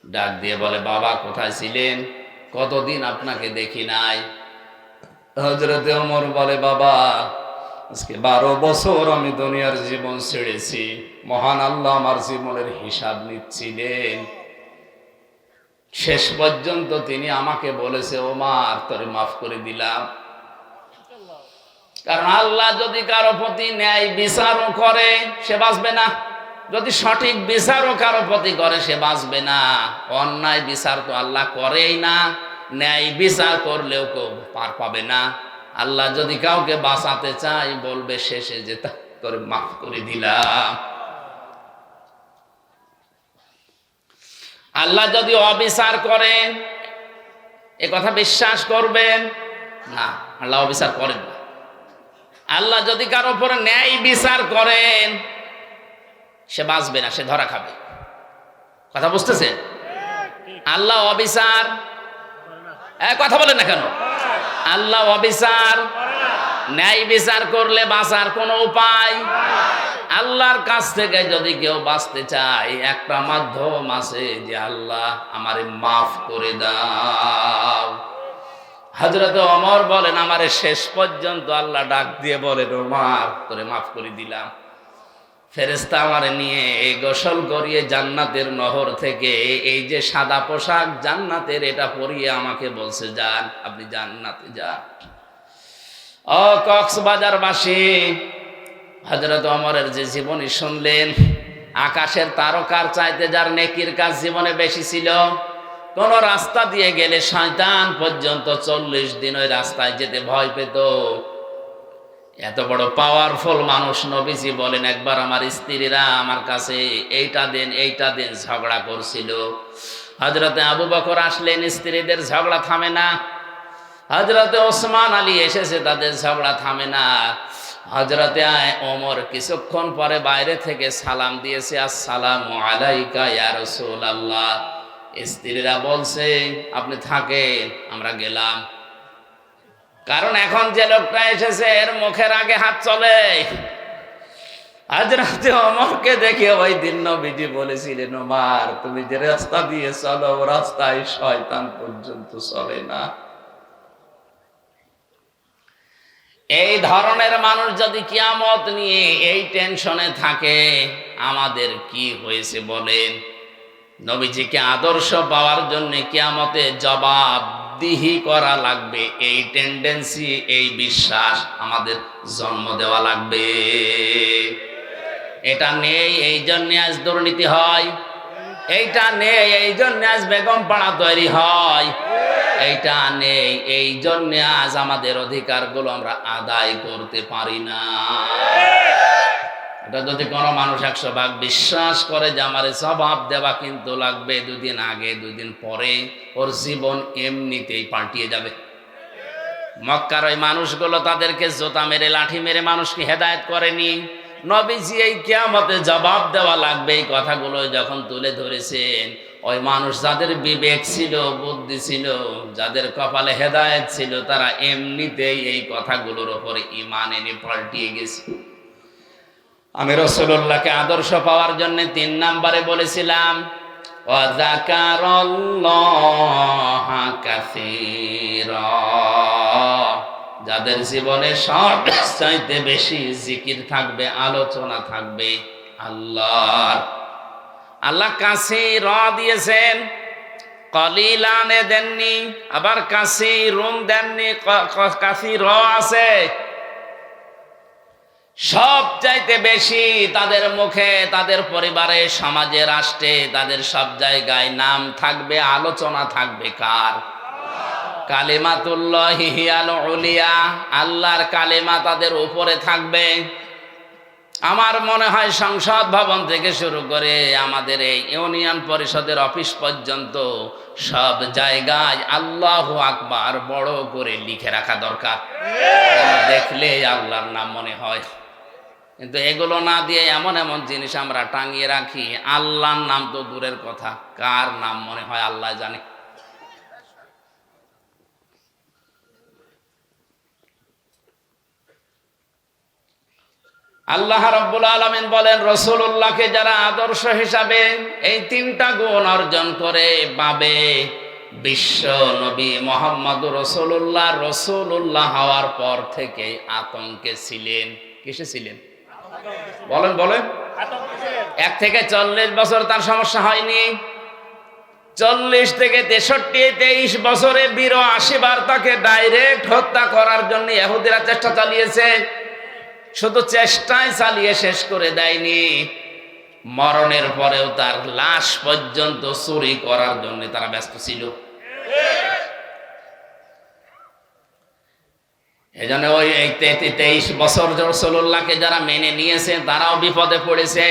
S1: ডাক দিয়ে বলে, বাবা কোথায় ছিলেন? কতদিন আপনাকে দেখি নাই। হযরতে ওমর বলে, বাবা আজকে 12 বছর আমি দুনিয়ার জীবন ছেড়েছি। মহান আল্লাহ আমার জীবনের হিসাব নিচ্ছিলেন। শেষ পর্যন্ত তিনি আমাকে বলেছে, ওমর তোরে মাফ করে দিলাম। কারণ আল্লাহ যদি কারো প্রতি ন্যায় বিচারও করে সে বাঁচবে না, যদি সঠিক বিচারও কারো প্রতি করে সে বাঁচবে না। অন্যায় বিচার তো আল্লাহ করেই না, ন্যায় বিচার করলেও কেউ পার পাবে না। আল্লাহ যদি কাউকে বাঁচাতে চায় বলবে শেষে যে তোরে মাফ করে দিলাম। আল্লাহ যদি অবিচার করেন এ কথা বিশ্বাস করবেন না, আল্লাহ অবিচার করেন না। আল্লাহ যদি কারো উপরে ন্যায় বিচার করেন সে বাঁচবে না, সে ধরা খাবে। কথা বুঝতেছেন? আল্লাহ অবিচার, কথা বলেন না কেন? আল্লাহ অবিচার, ন্যায় বিচার করলে বাঁচার কোনো উপায়। আল্লাহর কাছ থেকে যদি কেউ বাঁচতে চায় একটা মাধ্যম আছে, যে আল্লাহ আমারে মাফ করে দাও। হযরত ওমর বলেন, আমারে শেষ পর্যন্ত আল্লাহ ডাক দিয়ে বলেন, ওমর তোরে মাফ করে দিলাম। ফেরেশতা আমারে নিয়ে গোসল করিয়ে জান্নাতের নহর থেকে এই যে সাদা পোশাক জান্নাতের, এটা পরিয়ে আমাকে বলছে, যান আপনি জান্নাতে যান। ও কক্সবাজারবাসী, হযরত ওমরের যে জীবনী শুনলেন, আকাশের তারকার চাইতে যার নেকির কাজ জীবনে বেশি ছিল। কোন রাস্তা দিয়ে গেলে শয়তান পর্যন্ত 40 দিন ওই রাস্তায় যেতে ভয় পেত। এত বড় পাওয়ারফুল মানুষ নবীজি বলেন, একবার আমার স্ত্রীরা আমার কাছে এইটা দেন এইটা দেন ঝগড়া করছিল। হযরতে আবু বকর আসলেন, স্ত্রীদের ঝগড়া থামে না। হযরতে ওসমান আলী এসেছে, তাদের ঝগড়া থামে না। হযরতে ওমর কিছুক্ষণ পরে বাইরে থেকে সালাম দিয়েছে, আসসালামু আলাইকা ইয়া রাসূলুল্লাহ। স্ত্রীরা বলছে, আপনি থাকেন, আমরা গেলাম। কারণ এখন যে লোকটা এসেছে এর মুখের আগে হাত চলে। হযরতে ওমরকে দেখে ওই দিন নবীজি বলেছিলেন, ওমর তুমি যে রাস্তা দিয়ে চলো ও রাস্তায় শয়তান পর্যন্ত চলে না। এই ধরনের মানুষ যদি কিয়ামত নিয়ে এই টেনশনে থাকে, আমাদের কি হয়েছে বলেন? নবীজিকে আদর্শ পাওয়ার জন্য কিয়ামতে জবাবদিহি করা লাগবে। এই টেন্ডেন্সি, এই বিশ্বাস আমাদের জন্ম দেওয়া লাগবে। এটা নেই এই জন্য আজ দুর্নীতি হয়, এইটা নেই এই জন্য আজ বেগম পাড়া তৈরি হয়, এইটা নেই এই জন্য আজ আমাদের অধিকারগুলো আমরা আদায় করতে পারি না। এটা যদি কোনো মানুষ 100 ভাগ বিশ্বাস করে যে আমার জবাব দেওয়া কিন্তু লাগবে, 2 দিন আগে 2 দিন পরে ওর জীবন এমনিতেই পাল্টিয়ে যাবে। মক্কার ওই মানুষগুলো তাদেরকে জোতা মেরে লাঠি মেরে মানুষকে হেদায়েত করেনি। নবীজি এই কিয়ামতে জবাব দেওয়া লাগবে এই কথাগুলো যখন তুলে ধরেছেন, ওই মানুষ যাদের বিবেক ছিল, বুদ্ধি ছিল, যাদের কপালে হেদায়েত ছিল, তারা এমনিতেই এই কথাগুলোর উপরে ঈমান এনে পাল্টিয়ে গেছে। আমি রাসূলুল্লাহকে আদর্শ পাওয়ার জন্য 3 নম্বরে বলেছিলাম, ওয়া যাকারাল্লাহা কাসীরা। যাদের জীবনে সবচাইতে বেশি জিকির থাকবে, আলোচনা থাকবে আল্লাহর। আল্লাহ কাসীর দিয়েছেন, কলিলানে দেননি, আবার কাসীরুন দেননি, কাসীর আছে। সবচাইতে বেশি তাদের মুখে, তাদের পরিবারে, সমাজে, রাষ্ট্রে, তাদের সব জায়গায় নাম থাকবে, আলোচনা থাকবে কার? কালিমাতুল্লাহি হিয়াল উলিয়া, আল্লাহর কালিমা তাদের উপরে থাকবে। আমার মনে হয় সংসদ ভবন থেকে শুরু করে আমাদের এই ইউনিয়ন পরিষদের অফিস পর্যন্ত সব জায়গায় আল্লাহু আকবার বড় করে লিখে রাখা দরকার, দেখলে আল্লাহর নাম মনে হয়। কিন্তু এগুলো না দিয়ে এমন এমন জিনিস আমরা টাঙিয়ে রাখি, আল্লাহর নাম তো দূরের কথা, কার নাম মনে হয় আল্লাহ জানে। আল্লাহ রাব্বুল আলামিন বলেন, রাসূলুল্লাহকে যারা আদর্শ হিসাবে এই তিনটা গুণ অর্জন করে পাবে, বিশ্ব নবী মুহাম্মদুর রাসূলুল্লাহ রাসূলুল্লাহ হওয়ার পর থেকে আতঙ্কে ছিলেন। কিসে ছিলেন বলেন বলেন? 1 থেকে 40 বছর তার সমস্যা হয়নি। 40 থেকে 63 23 বছরে 82 বার তাকে ডাইরেক্ট হত্যা করার জন্য ইহুদিরা চেষ্টা চালিয়েছে। শুধু চেষ্টায় চালিয়ে শেষ করে দেয়নি, মরণের পরেও তার লাশ পর্যন্ত চুরি করার জন্য তারা ব্যস্ত ছিল। এজন্য ওই 23 বছর রাসূলুল্লাহকে যারা মেনে নিয়েছে তারাও বিপদে পড়েছে।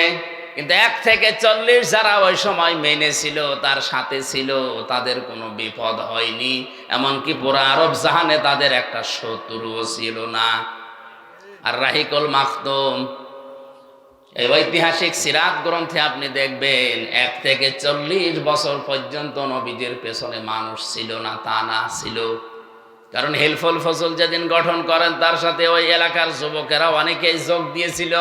S1: কিন্তু 1 থেকে 40 যারা ওই সময় মেনেছিল, তার সাথে ছিল, তাদের কোনো বিপদ হয়নি। এমনকি পুরো আরব জাহানে তাদের একটা শত্রুও ছিল না। আর রাহিকুল মাখতুম, এই ঐতিহাসিক সিরাত গ্রন্থে আপনি দেখবেন 1 থেকে 40 বছর পর্যন্ত নবীজির পেছনে মানুষ ছিল না, তা না ছিল। কারণ হিলফুল ফজল যেদিন গঠন করেন তার সাথে ওই এলাকার যুবকেরা অনেকেই যোগ দিয়েছিল।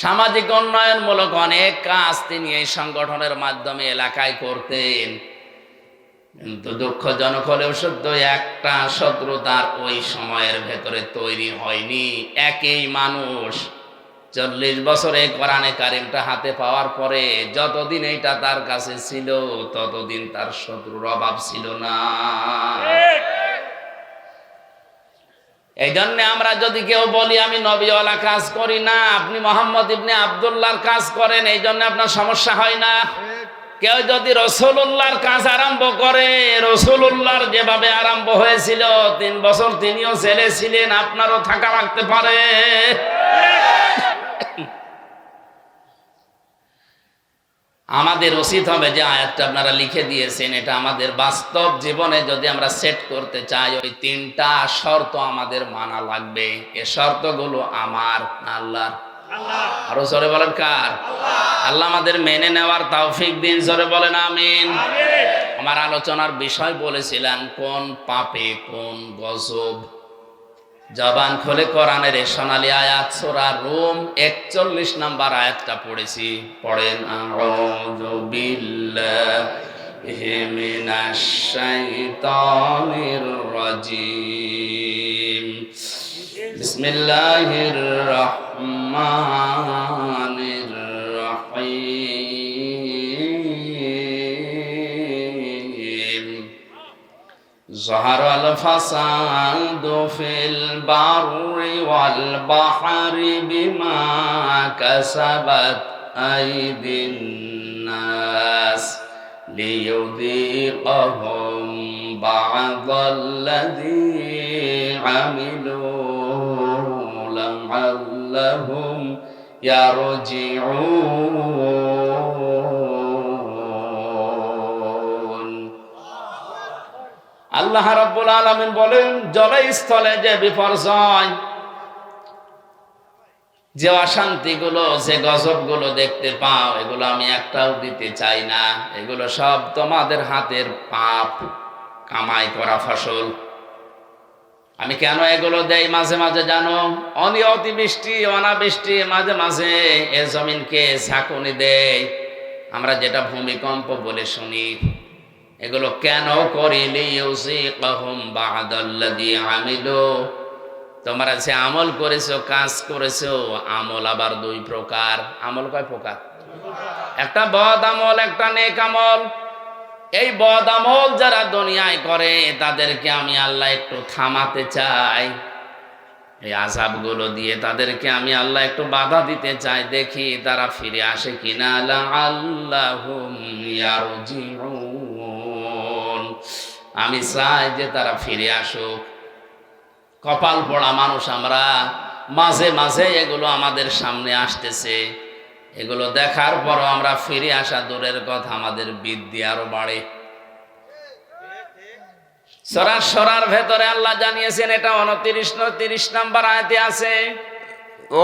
S1: সামাজিক উন্নয়নমূলক অনেক কাজ তিনি এই সংগঠনের মাধ্যমে এলাকায় করতেন। কিন্তু দুঃখজনক হলেও সত্য, একটা শত্রুতার ওই সময়ের ভেতরে তৈরি হয়নি। একই মানুষ 40 বছরে কোরআনে কারিমটা হাতে পাওয়ার পরে যতদিন এইটা তার কাছে ছিল ততদিন তার শত্রুর অভাব ছিল না। এই জন্য আমরা যদি কেউ বলি আমি নবীওয়ালা কাজ করি না, আপনি মোহাম্মদ ইবনে আব্দুল্লাহর কাজ করেন, এই জন্য আপনার সমস্যা হয় না। কেউ যদি রাসূলুল্লাহর কাজ আরম্ভ করে, রাসূলুল্লাহর যেভাবে আরম্ভ হয়েছিল 3 বছর তিনিও ছেলে ছিলেন, আপনারও থাকা লাগতে পারে। আমাদের উচিত হবে যে আয়াতটা আপনারা লিখে দিয়েছেন, এটা আমাদের বাস্তব জীবনে যদি আমরা সেট করতে চাই, ওই 3টা শর্ত আমাদের মানা লাগবে। এই শর্তগুলো আমার আল্লাহর। আরো জোরে বলেন কার? আল্লাহ আমাদের মেনে নেওয়ার তৌফিক দিন। জোরে বলেন আমিন। আমার আলোচনার বিষয় বলেছিলেন কোন পাপে কোন গজব। জবান খুলে কোরআনের এই সোনালী আয়াত সূরা রুম 41 নম্বর আয়াতটা পড়েছি। পড়েন, আউযু বিল্লাহি মিনাশ শাইতানির রাজিম, বিসমিল্লাহির রহমানির রহিম। যাহারাল ফাসাদু ফিল বাররি ওয়াল বাহরি বিমা কাসাবাত আইদিন নাস লিয়ুযীকাহুম বা'দাল্লাযী আমিলু লা'আল্লাহুম ইয়ারজিউন। আল্লাহ রাব্বুল আলামিন বলেন, জলস্থলে যে বিপর্যয়, যে অশান্তিগুলো, যে গজবগুলো দেখতে পাও, এগুলো আমি একটাও দিতে চাই না। এগুলো সব তোমাদের হাতের পাপ কামাই করা ফসল। আমি কেন এগুলো দেই মাঝে মাঝে জানো? অতিবৃষ্টি অনাবৃষ্টি মাঝে মাঝে এ জমিনকে ঝাঁকুনি দেয়, আমরা যেটা ভূমিকম্প বলে শুনি। এগুলো কেন করি? লিইউযীকাহুম বা'দাল্লাযী আমিলু। তোমরা যে আমল করেছো, কাজ করেছো, আমল আবার 2 প্রকার। আমল কয় প্রকার? একটা বদ আমল, একটা নেক আমল। এই বদ আমল যারা দুনিয়ায় করে তাদেরকে আমি আল্লাহ একটু থামাতে চাই। এই আযাবগুলো দিয়ে তাদেরকে আমি আল্লাহ একটু বাধা দিতে চাই, দেখি তারা ফিরে আসে কিনা। লা'আল্লাহুম ইয়ারজিউন। আমি চাই যে তারা ফিরে আসুক। কপাল পোড়া মানুষ আমরা, মাঝে মাঝে এগুলো আমাদের সামনে আসতেছে, এগুলো দেখার পরও আমরা ফিরে আসা দূরের কথা, আমাদের বিদ্যি আরো বাড়ে। সরার ভেতরে আল্লাহ জানিয়েছেন, এটা 29 নম্বর আয়াতে আছে,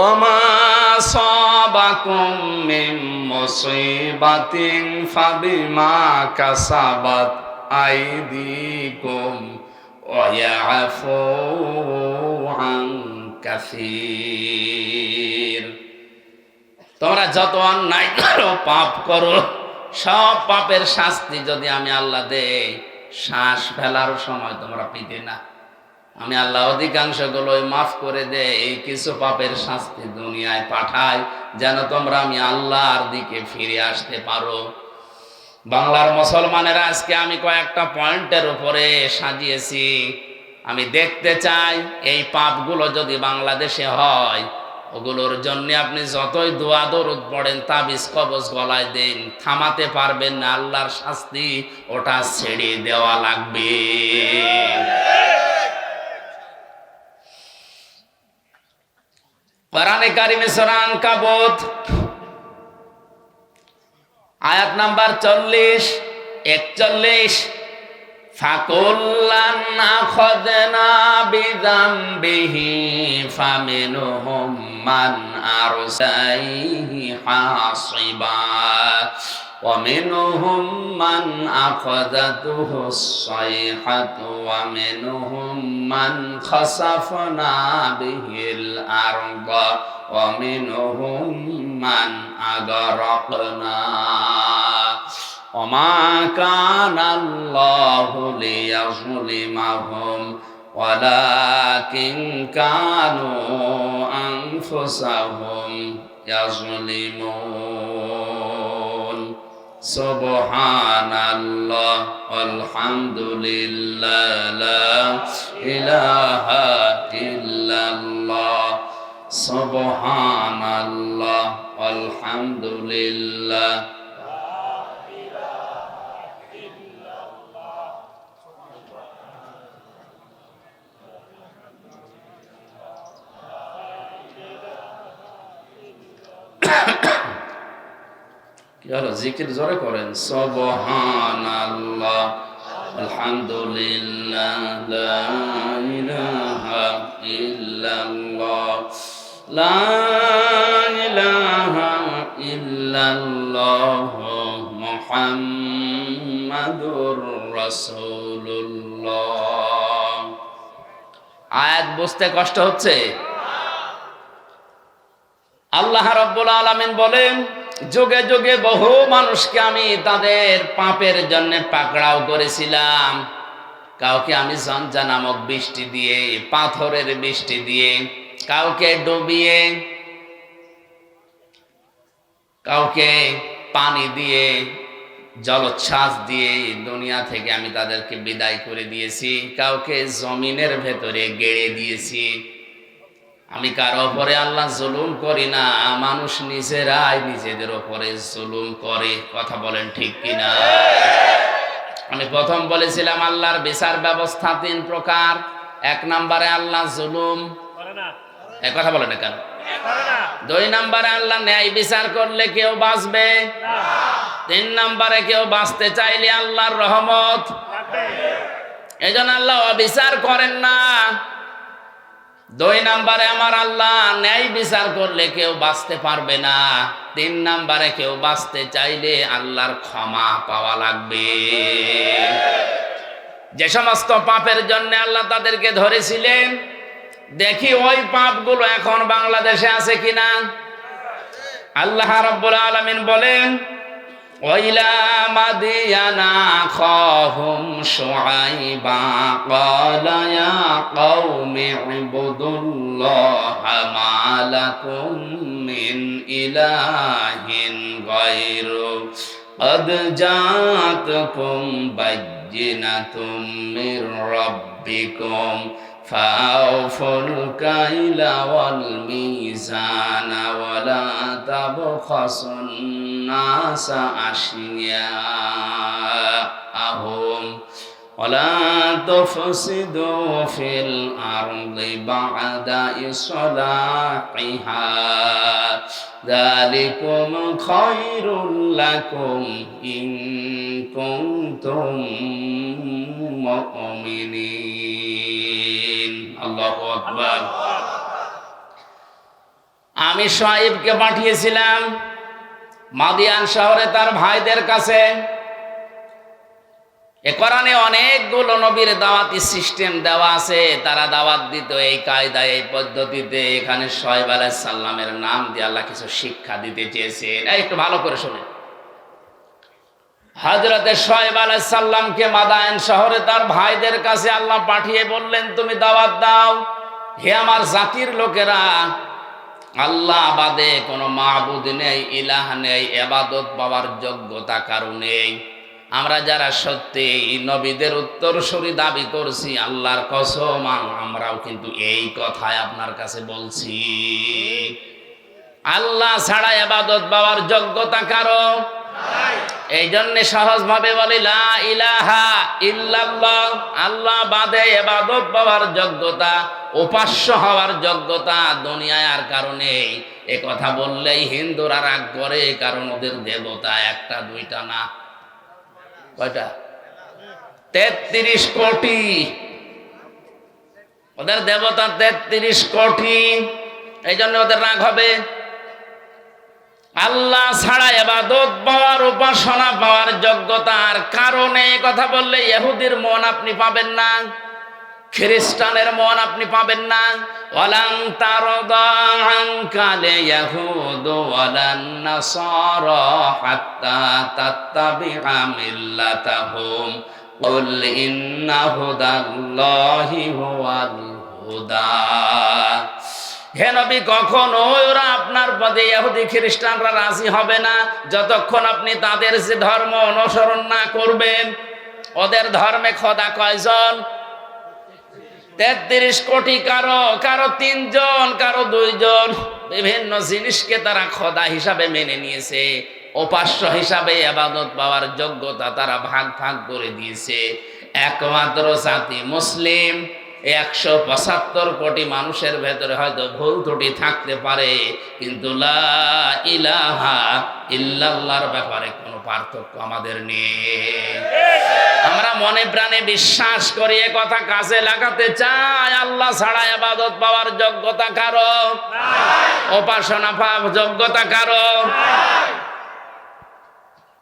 S1: ওমা সাবাকুম মিন মুসিবাতিন ফাবিমা কাসাবাত আইদিকুম ওয়া ইয়াফু আন কাসীর। তোমরা যত অন্যায় করো, পাপ করো, সব পাপের শাস্তি যদি আমি আল্লাহ দেই, শ্বাস ফেলার সময় তোমরা পিতে না, আমি আল্লাহ অধিকাংশগুলোই মাফ করে দেই। এই কিছু পাপের শাস্তি দুনিয়ায় পাঠায় যেন তোমরা আমি আল্লাহর দিকে ফিরে আসতে পারো। বাংলার মুসলমানেরা আজকে আমি কয়েকটা পয়েন্টের উপরে সাজিয়েছি। আমি দেখতে চাই এই পাপগুলো যদি বাংলাদেশে হয়, ওগুলোর জন্য আপনি যতই দোয়া দরুদ পড়েন, তাবিজ কবজ গলায় দেন, থামাতে পারবেন না। আল্লাহর শাস্তি ওটা ছেড়ে দেওয়া লাগবে। কোরআনে কারিমে সূরা আনকাবুত আয়াত নাম্বার 40-41, ফাকুল্লান আখাযনা বিযামবিহি ফামিনহুম মান আরসাইহি হাসিবা ওয়া মিনহুম মান আখাযাতুহুস সাইহাতু ওয়া মিনহুম মান খাসাফনা বিহিল আরদা ওয়া মিনহুম মান আগরাকনা ওমা কানাল্লাহু লিয়াযলিমাহুম ওয়ালাকিন কানু আনফুসাহুম ইয়াযলিমুন। সুবহানাল্লাহ আলহামদুলিল্লাহ লা ইলাহা ইল্লাল্লাহ। সুবহানাল্লাহ আলহামদুলিল্লাহ। কি হলো, জিকির জোরে করেন। সুবহানাল্লাহ আলহামদুলিল্লাহ লা ইলাহা ইল্লাল্লাহ লা ইলাহা ইল্লাল্লাহ মুহাম্মাদুর রাসূলুল্লাহ। আয়াত বুঝতে কষ্ট হচ্ছে? আল্লাহ রাব্বুল আলামিন বলেন, যুগে যুগে বহু মানুষকে আমি তাদের পাপের জন্য পাকড়াও করেছিলাম। কাউকে আমি ঝঞ্ঝা নামক বৃষ্টি দিয়ে, পাথরের বৃষ্টি দিয়ে, কাউকে ডুবিয়ে, কাউকে পানি দিয়ে, জলোচ্ছ্বাস দিয়ে দুনিয়া থেকে আমি তাদেরকে বিদায় করে দিয়েছি। কাউকে জমিনের ভেতরে গেড়ে দিয়েছি। আমি কারো ওপরে আল্লাহ জুলুম করি না, মানুষ নিজেরাই নিজেদের ওপরে জুলুম করে। কথা বলেন ঠিক কিনা? আমি প্রথম বলেছিলাম আল্লাহর বিচার ব্যবস্থা 3 প্রকার। 1 নম্বরে আল্লাহ জুলুম করে না, এই কথা বলেন না কেন? 2 নম্বরে আল্লাহ ন্যায় বিচার করলে কেউ বাঁচবে না। 3 নম্বরে কেউ বাঁচতে চাইলে আল্লাহর রহমত লাগবে। এইজন্য আল্লাহ অবিচার করেন না। 2 নম্বরে আমার আল্লাহ ন্যায় বিচার করলে কেউ বাঁচতে পারবে না। 3 নম্বরে কেউ বাঁচতে চাইলে আল্লাহর ক্ষমা পাওয়া লাগবে। যে সমস্ত পাপের জন্য আল্লাহ তাদেরকে ধরেছিলেন, দেখি ওই পাপগুলো এখন বাংলাদেশে আছে কিনা। আল্লাহ রাব্বুল আলামিন বলেন, ওয়াইলা মাদিয়ানা আখাহুম শুআইবা ক্বালা ইয়া কওমি ইবুদুল্লাহা মা লাকুম মিন ইলাহিন গায়রু قد جاءتكم بينة من ربكم فأوفوا الكيل والميزان ولا تبخسوا الناس أشياءهم ولا تفسدوا في الأرض بعد إصلاحها ذلكم خير لكم إن كنتم মুমিনিন। আল্লাহু আকবার। আমি শুআয়বকে পাঠিয়েছিলাম মাদিয়ান শহরে তার ভাইদের কাছে। এ কোরআনে অনেকগুলো নবীর দাওয়াতি সিস্টেম দেওয়া আছে, তারা দাওয়াত দিত এই কায়দায়, এই পদ্ধতিতে। এখানে শুআয়ব আলাইহিস সালামের নাম দিয়ে আল্লাহ কিছু শিক্ষা দিতে চেয়েছেন। একটু ভালো করে শুনে। হযরতে শুআয়ব আলাইহিস সালামকে মাদায়েন শহরে তার ভাইদের কাছে আল্লাহ পাঠিয়ে বললেন, তুমি দাওয়াত দাও, হে আমার জাতির লোকেরা, আল্লাহ বাদে কোনো মাবুদ নেই, ইলাহ নেই, ইবাদত পাওয়ার যোগ্যতা কারো নেই। আমরা যারা সত্যি নবীদের উত্তরসূরি দাবি করছি, আল্লাহর কসম আমরাও কিন্তু এই কথাই আপনার কাছে বলছি, আল্লাহ ছাড়া ইবাদত পাওয়ার যোগ্যতা কারো নাই। এই জন্য সহজভাবে বলি লা ইলাহা ইল্লাল্লাহ, আল্লাহ বাদে ইবাদত পাওয়ার যোগ্যতা, উপাস্য হওয়ার যোগ্যতা দুনিয়ায় আর কারণে। এ কথা বললেই হিন্দুরা রাগ করে, কারণ ওদের দেবতা একটা দুইটা না, কয়টা? 33 কোটি। ওদের দেবতা 33 কোটি, এই জন্য ওদের রাগ হবে। আল্লাহ ছাড়া ইবাদত পাওয়ার, উপাসনা পাওয়ার যোগ্যতার কারণে কথা বললে ইহুদির মন আপনি পাবেন না, খ্রিস্টানের মন আপনি পাবেন না। ওয়ালান তারদা আনকাল ইয়াহুদু ওয়ালান নাসারা হাত্তা তাত্তাবিআ মিল্লাতাহুম কুল ইন্না হুদাল্লাহি হুয়াল হুদা। হে নবী, কখনো ওরা আপনার পদে ইহুদি খ্রিস্টানরা রাজি হবে না যতক্ষণ আপনি তাদের যে ধর্ম অনুসরণ না করবেন। ওদের ধর্মে খোদা কয়জন? 33 কোটি। কারো 3 জন, কারো 2 জন। বিভিন্ন জিনিসকে তারা খোদা হিসাবে মেনে নিয়েছে, উপাস্য হিসাবে ইবাদত পাওয়ার যোগ্যতা তারা ভাগ ভাগ করে দিয়েছে। একমাত্র জাতি মুসলিম। 175 কোটি মানুষের ভেতরে হয়তো ভুল ত্রুটি থাকতে পারে, কিন্তু লা ইলাহা ইল্লাল্লাহর ব্যাপারে কোনো পার্থক্য আমাদের নেই। আমরা মনে প্রাণে বিশ্বাস করি, এ কথা কাজে লাগাতে চাই। আল্লাহ ছাড়া ইবাদত পাওয়ার যোগ্যতা কারো নাই, উপাসনা পাওয়ার যোগ্যতা কারো নাই।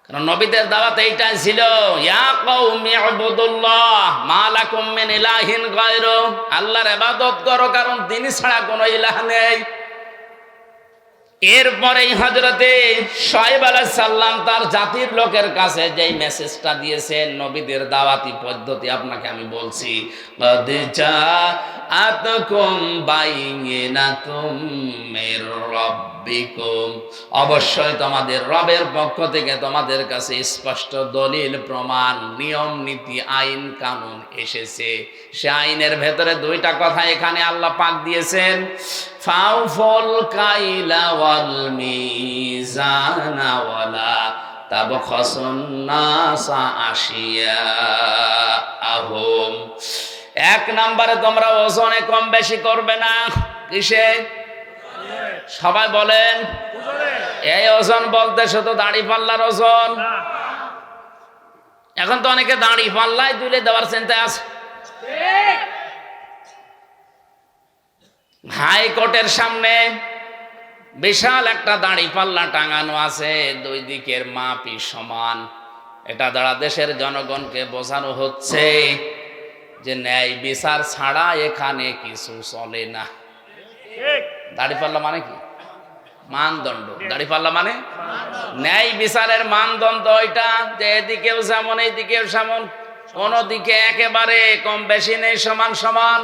S1: কারণ নবীদের দাওয়াত এইটাই ছিল, ইয়া কওমি ইবুদুল্লাহ মা লাকুম মিন ইলাহিন গায়রু, আল্লাহর ইবাদত করো কারণ তিনি ছাড়া কোনো ইলাহ নেই। এরপরেই হযরতে শুআয়ব আলাইহিস সালাম তার জাতির লোকের কাছে যেই মেসেজটা দিয়েছেন, নবীদের দাওয়াতি পদ্ধতি আপনাকে আমি বলছি। ক্বাদ জাআতকুম বাইয়িনাতুম মির রাব্বিকুম, অবশ্যই তোমাদের রবের পক্ষ থেকে তোমাদের কাছে স্পষ্ট দলিল, প্রমাণ, নিয়ম নীতি, আইন কানুন এসেছে। সে আইনের ভেতরে 2টা কথা এখানে আল্লাহ পাক দিয়েছেন, ফাউফুল কাইলা ওয়াল মিজানা ওয়ালা তাবখাসুন নাসা আশিয়াআহুম। 1 নম্বরে তোমরা ওজনে কম বেশি করবে না। কিসে? সবাই বলেন। এই ওজন বলতে শুধু দাড়ি পাল্লার ওজন। এখন তো অনেকে দাড়ি পাল্লায় তুলে দেওয়ার চিন্তায় আছে। হাইকোর্টের সামনে বিশাল একটা দাড়ি পাল্লা টাঙানো আছে, 2 দিকের মাপই সমান। এটা দ্বারা দেশের জনগণকে বোঝানো হচ্ছে যে ন্যায় বিচার ছাড়া এখানে কিছু চলে না। দাড়ি পাল্লা মানে কি? মানদণ্ড। দাড়ি পাল্লা মানে ন্যায় বিচারের মানদণ্ড। ওইটা যে এদিকেও যেমন এইদিকেও যেমন, কোন দিকে একেবারে কম বেশি নেই, সমান সমান।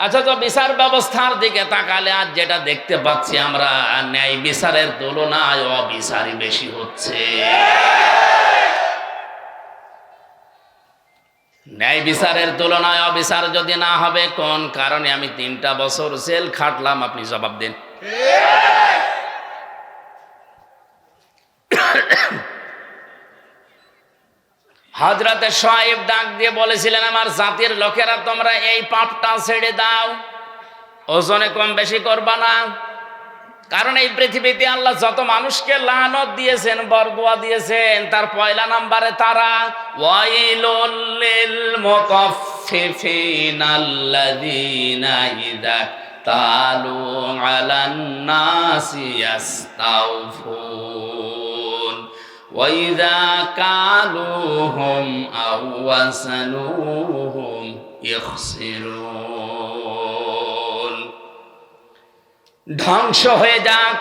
S1: আচ্ছা, তো বিচার ব্যবস্থার দিকে তাকালে আজ যেটা দেখতে পাচ্ছি আমরা, ন্যায় বিচারের তুলনায় অবিচারই বেশি হচ্ছে। ন্যায় বিচারের তুলনায় অবিচার যদি না হবে, কোন কারণে আমি 3টা বছর জেল খাটলাম, আপনি জবাব দেন। হযরতে শুআয়ব ডাক দিয়ে বলেছিলেন, আমার জাতির লোকেরা তোমরা এই পাপটা ছেড়ে দাও, ওজনে কম বেশি করবা না। কারণ এই পৃথিবীতে আল্লাহ যত মানুষকে লানত দিয়েছেন, বরদোয়া দিয়েছেন, তার পয়লা নম্বরে তারা। ওয়াইলুল লিল মুতাফফিফিনা আল্লাযীনা ইযা তালু আলান নাসি ইস্তাওফুন ওয়া ইযা কালুহুম আও ওয়াসানুহুম ইখসিরুন। ধ্বংস হয়ে যাক,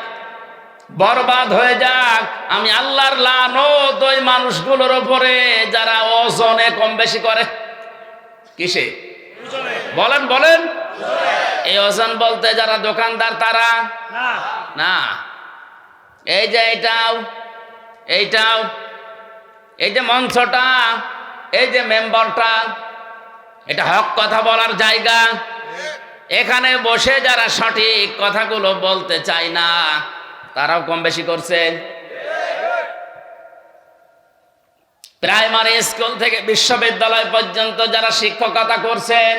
S1: বরবাদ হয়ে যাক, আমি আল্লাহর লানত ওই মানুষগুলোর উপরে যারা ওজনে কম বেশি করে। কিসে? বলেন বলেন। এই ওজন বলতে যারা দোকানদার তারা না, এই যে এইটাও, এই যে মঞ্চটা, এই যে মেম্বারটা, এটা হক কথা বলার জায়গা। এখানে বসে যারা সঠিক কথাগুলো বলতে চায় না, তারাও কম বেশি করছে। প্রাইমারি স্কুল থেকে বিশ্ববিদ্যালয় পর্যন্ত যারা শিক্ষকতা করছেন,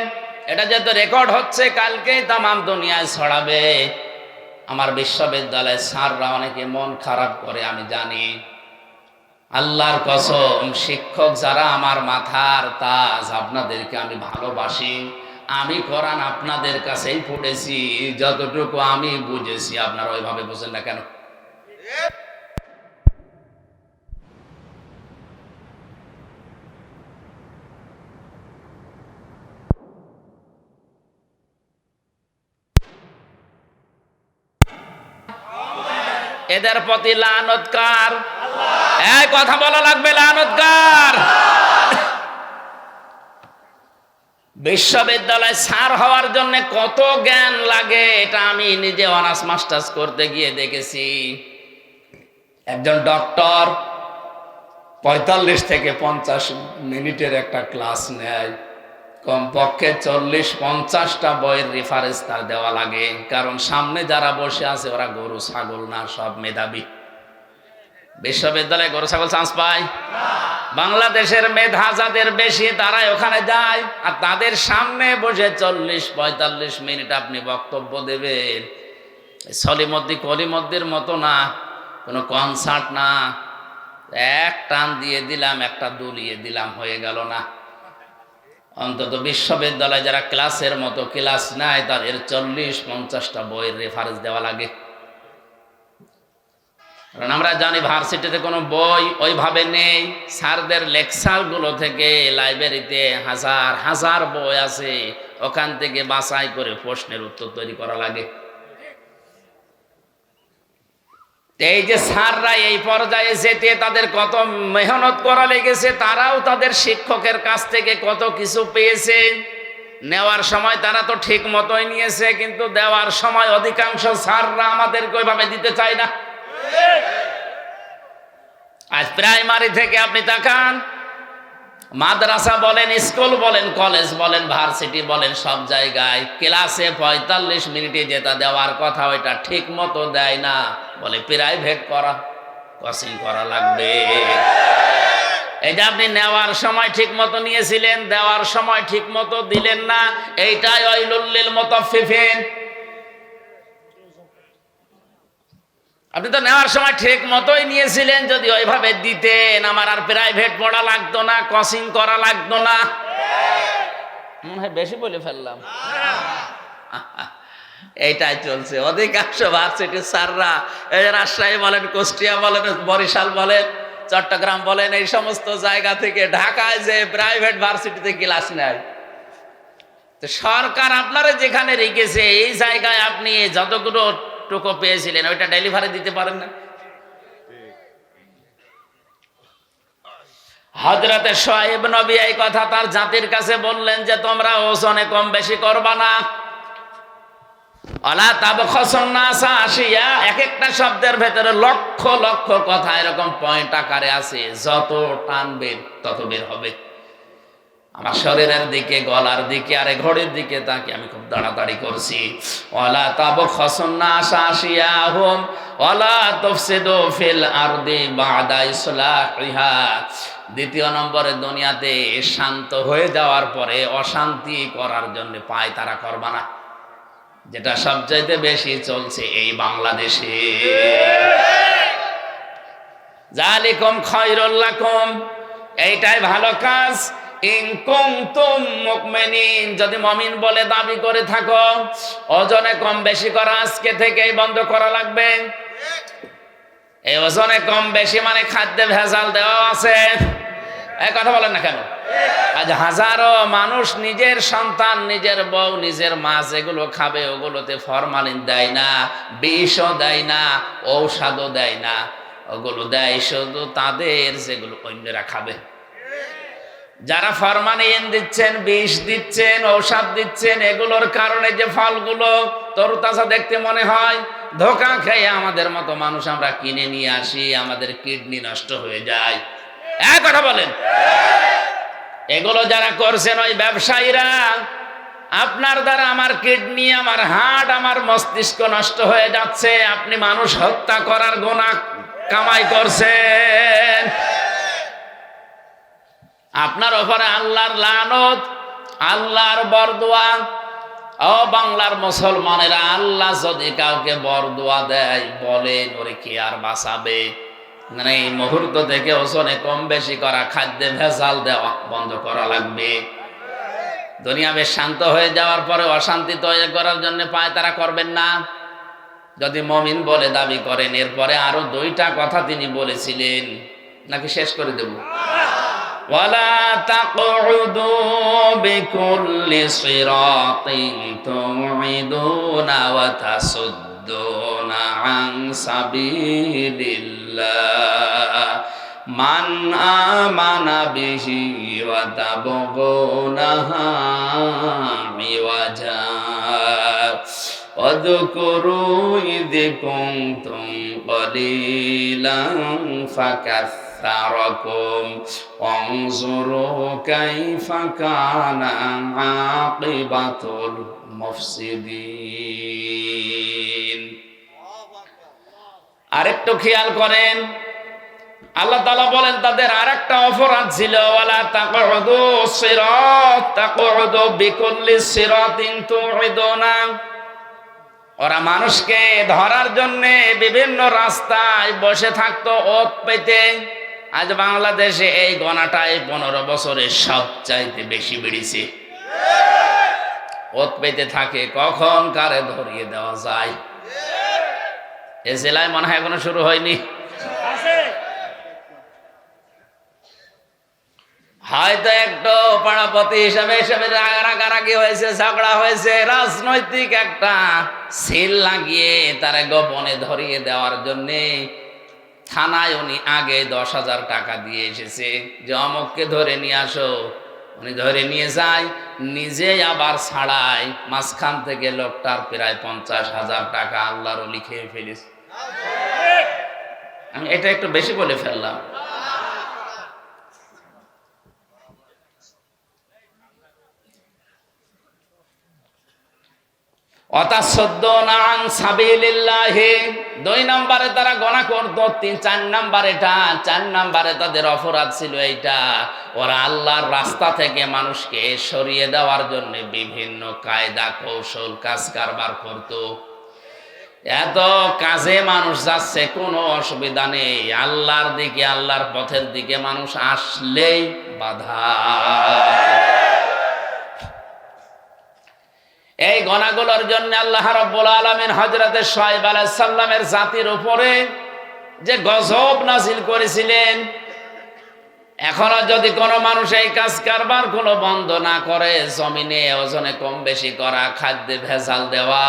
S1: এটা যেহেতু রেকর্ড হচ্ছে, কালকেই তামাম দুনিয়ায় ছড়াবে। আমার বিশ্ববিদ্যালয়ের স্যাররা অনেকে মন খারাপ করে, আমি জানি। আল্লাহর কসম, শিক্ষক যারা আমার মাথার তাজ, আপনাদেরকে আমি ভালোবাসি। আমি কোরআন আপনাদের কাছেই পড়েছি, যতটুকু আমি বুঝেছি। আপনারা ওইভাবে বুঝেন না কেন? এদের প্রতি লানত কার? এই কথা বলা লাগবে, লানত কার? বিশ্ববিদ্যালয় স্যার হওয়ার জন্য কত জ্ঞান লাগে, এটা আমি নিজে অনার্স মাস্টার্স করতে গিয়ে দেখেছি। একজন ডক্টর 45 থেকে 50 মিনিটের একটা ক্লাস নেয়, কমপক্ষে 40-50টা বইয়ের রেফারেন্স তার দেওয়া লাগে। কারণ সামনে যারা বসে আছে ওরা গরু ছাগল না, সব মেধাবী। বিশ্ববিদ্যালয়ে গরু ছাগল চান্স পায়? বাংলাদেশের মেধা যাদের বেশি তারাই ওখানে যায়, আর তাদের সামনে বসে 40-45 মিনিট আপনি বক্তব্য দেবেন। সলিমদ্দি কলিমদ্দির মতো না, কোনো কনসার্ট না, এক টান দিয়ে দিলাম, একটা দুলিয়ে দিলাম, হয়ে গেল না। অন্তত বিশ্ববিদ্যালয়ে যারা ক্লাসের মতো ক্লাস নেয়, তাদের 40-50টা বইয়ের রেফারেন্স দেওয়া লাগে। কারণ আমরা জানি ভার্সিটিতে কোনো বই ওইভাবে নেই। স্যারদের লেকচারগুলো থেকে লাইব্রেরিতে হাজার হাজার বই আছে, ওখান থেকে বাছাই করে প্রশ্নের উত্তর তৈরি করা লাগে। এই যে স্যাররা এই পর্যায়ে যেতে তাদের কত মেহনত করা লেগেছে, তারাও তাদের শিক্ষকের কাছ থেকে কত কিছু পেয়েছে। নেওয়ার সময় তারা তো ঠিক মতোই নিয়েছে, কিন্তু দেওয়ার সময় অধিকাংশ স্যাররা আমাদেরকে ওইভাবে দিতে চায় না। আজ প্রাইমারি থেকে আপনি তাকান, মাদ্রাসা বলেন, স্কুল বলেন, কলেজ বলেন, ভার্সিটি বলেন, সব জায়গায় ক্লাসে 45 মিনিটে যেটা দেওয়ার কথা ওইটা ঠিক মতো দেয় না। বলে প্রাইভেট করা, কোচিং করা লাগবে। এই যে আপনি নেওয়ার সময় ঠিক মতো নিয়েছিলেন, দেওয়ার সময় ঠিক মতো দিলেন না, এইটাই ওয়াইলুল লিল মুতাফফিফিন। আপনি তো নেওয়ার সময় ঠিক মতোই নিয়েছিলেন, যদি ওইভাবে দিতেন আমার আর প্রাইভেট পড়া লাগতো না, কোচিং করা লাগতো না। মনে হয় বেশি বলে ফেললাম। এইটাই চলছে অধিকাংশ ভার্সিটির স্যাররা। এই রাজশাহী বলেন, কুষ্টিয়া বলেন, বরিশাল বলেন, চট্টগ্রাম বলেন, এই সমস্ত জায়গা থেকে ঢাকায় যে প্রাইভেট ভার্সিটিতে ক্লাস নেয়। তো সরকার আপনারা যেখানে রেখেছে, এই জায়গায় আপনি যতগুলো টুকু পেয়েছিলেন ওইটা ডেলিভারি দিতে পারেন না। হযরতে শুআয়ব নবী এই কথা তার জাতির কাছে বললেন যে তোমরা ওজনে কম বেশি করবা না। আলা তাবখাসুন নাসা আশিয়া, এক একটা শব্দের ভেতরে লক্ষ লক্ষ কথা এরকম পয়েন্ট আকারে আছে, যত টানবে তত বের হবে। আমার শরীরের দিকে, গলার দিকে, আরে ঘড়ির দিকে তাকে আমি খুব তাড়াতাড়ি করছি। ওয়ালা তাবখাসুন নাস আশিয়াহুম ওয়ালা তুফসিদু ফিল আরদি বাদা ইসলাহিহা। দ্বিতীয় নম্বরে, দুনিয়াতে শান্ত হয়ে যাওয়ার পরে অশান্তি করার জন্য পায়তারা করবা না, যেটা সবচাইতে বেশি চলছে এই বাংলাদেশে। যালিকুম খায়রুল লাকুম, এইটাই ভালো কাজ। ইন কুনতুম মুমিনিন, যদি মুমিন বলে দাবি করে থাকো। ওজনে কম বেশি করা আজকে থেকেই বন্ধ করা লাগবে। এই ওজনে কম বেশি মানে খাদ্যে ভেজাল দেওয়া আছে, এই কথা বলেন না কেন? আজ হাজারো মানুষ নিজের সন্তান, নিজের বউ, নিজের মা যেগুলো খাবে ওগুলোতে ফরমালিন দেয় না, বিষও দেয় না, ঔষধও দেয় না, ওগুলো দেয় শুধু তাদের যেগুলো অন্যরা খাবে। যারা ফরমালিন দিচ্ছেন, বিষ দিচ্ছেন, ঔষধ দিচ্ছেন, এগুলোর কারণে যে ফলগুলো তরতাজা দেখতে মনে হয়, ধোঁকা খেয়ে আমাদের মতো মানুষ আমরা কিনে নিয়ে আসি, আমাদের কিডনি নষ্ট হয়ে যায়। এক কথা বলেন। এগুলো যারা করছেন ওই ব্যবসায়ীরা, আপনার দ্বারা আমার কিডনি, আমার হার্ট, আমার মস্তিষ্ক নষ্ট হয়ে যাচ্ছে। আপনি মানুষ হত্যা করার গুনাহ কামাই করছেন। আপনার ওপরে আল্লাহর লানত, আল্লাহর বরদোয়া। ও বাংলার মুসলমানেরা, আল্লাহ যদি কাউকে বরদোয়া দেয়, বলেন ওরে কি আর বাঁচাবে? মানে এই মুহূর্ত থেকে ওজনে কম বেশি করা, খাদ্যে ভেজাল দেওয়া বন্ধ করা লাগবে। দুনিয়া বেশ শান্ত হয়ে যাওয়ার পরে অশান্তি তৈরি করার জন্য পায়তারা করবেন না, যদি মুমিন বলে দাবি করেন। এরপরে আরো দুইটা কথা তিনি বলেছিলেন, নাকি শেষ করে দেব? ওয়ালা তাকউদু বিকুল্লি সিরাতিন তুইদুনা ওয়া তাসুদ্দুনা আন সাবিলিল্লাহ মান আমানা বিহি ওয়া তাবগুনাহা ইওয়াজা ওয়াযকুরু ইয কুনতুম কলিলান ফাকাসসারাকুম ওয়ানজুরু কাইফা কানা আকিবাতুল মুফসিদিন। আরেকটু খেয়াল করেন, আল্লাহ তাআলা বলেন তাদের আরেকটা অপরাধ ছিল, ওয়ালা তাকউদু সিরাত তাকউদু বিকুল্লি সিরাতিন তুইদুনা। ওরা মানুষকে ধরার জন্য বিভিন্ন রাস্তায় বসে থাকতো ওত পেতে। আজ বাংলাদেশে এই গণাটাই 15 বছরে সবচাইতে বেশি বেড়েছে। ওত পেতে থাকে, কখন কারে ধরিয়ে দেওয়া যায়। এ জেলায় মনে হয় এখনো শুরু হয়নি। হয়তো একটু পাড়াপতি হিসাবে হিসাবে রাগারাগি হয়েছে, ঝগড়া হয়েছে, রাজনৈতিক একটা সিল লাগিয়ে তারা গোপনে ধরিয়ে দেওয়ার জন্যে থানায় উনি আগে 10,000 টাকা দিয়ে এসেছে যে অমুককে ধরে নিয়ে আসো। উনি ধরে নিয়ে যায়, নিজে আবার ছাড়ায়। মাঝখান থেকে লোকটার প্রায় 50,000 টাকা আল্লাহরও লিখে ফেলেছে। আমি এটা একটু বেশি বলে ফেললাম। অতাসদ্দুনা আন সাবিলিল্লাহ, 2 নম্বরে তারা গুনাহ করত। 4 নাম্বার এটা, 4 নাম্বারে তাদের অপরাধ ছিল এইটা, ওরা আল্লাহর রাস্তা থেকে মানুষকে সরিয়ে দেওয়ার জন্য বিভিন্ন কায়দা কৌশল কাজ কারবার করত। এত কাজে মানুষ যাচ্ছে, কোনো অসুবিধা নেই, আল্লাহর দিকে, আল্লাহর পথের দিকে মানুষ আসলেই বাধা। এই গুনাহগুলোর জন্য আল্লাহ রাব্বুল আলামিন হযরতে শুআয়ব আলাইহিস সালামের জাতির উপরে যে গজব নাযিল করেছিলেন। এখনো যদি কোনো মানুষ এই কাজ কারবার কোনো বন্ধ না করে, জমিনে ওজনে কম বেশি করা, খাদ্যে ভেজাল দেওয়া,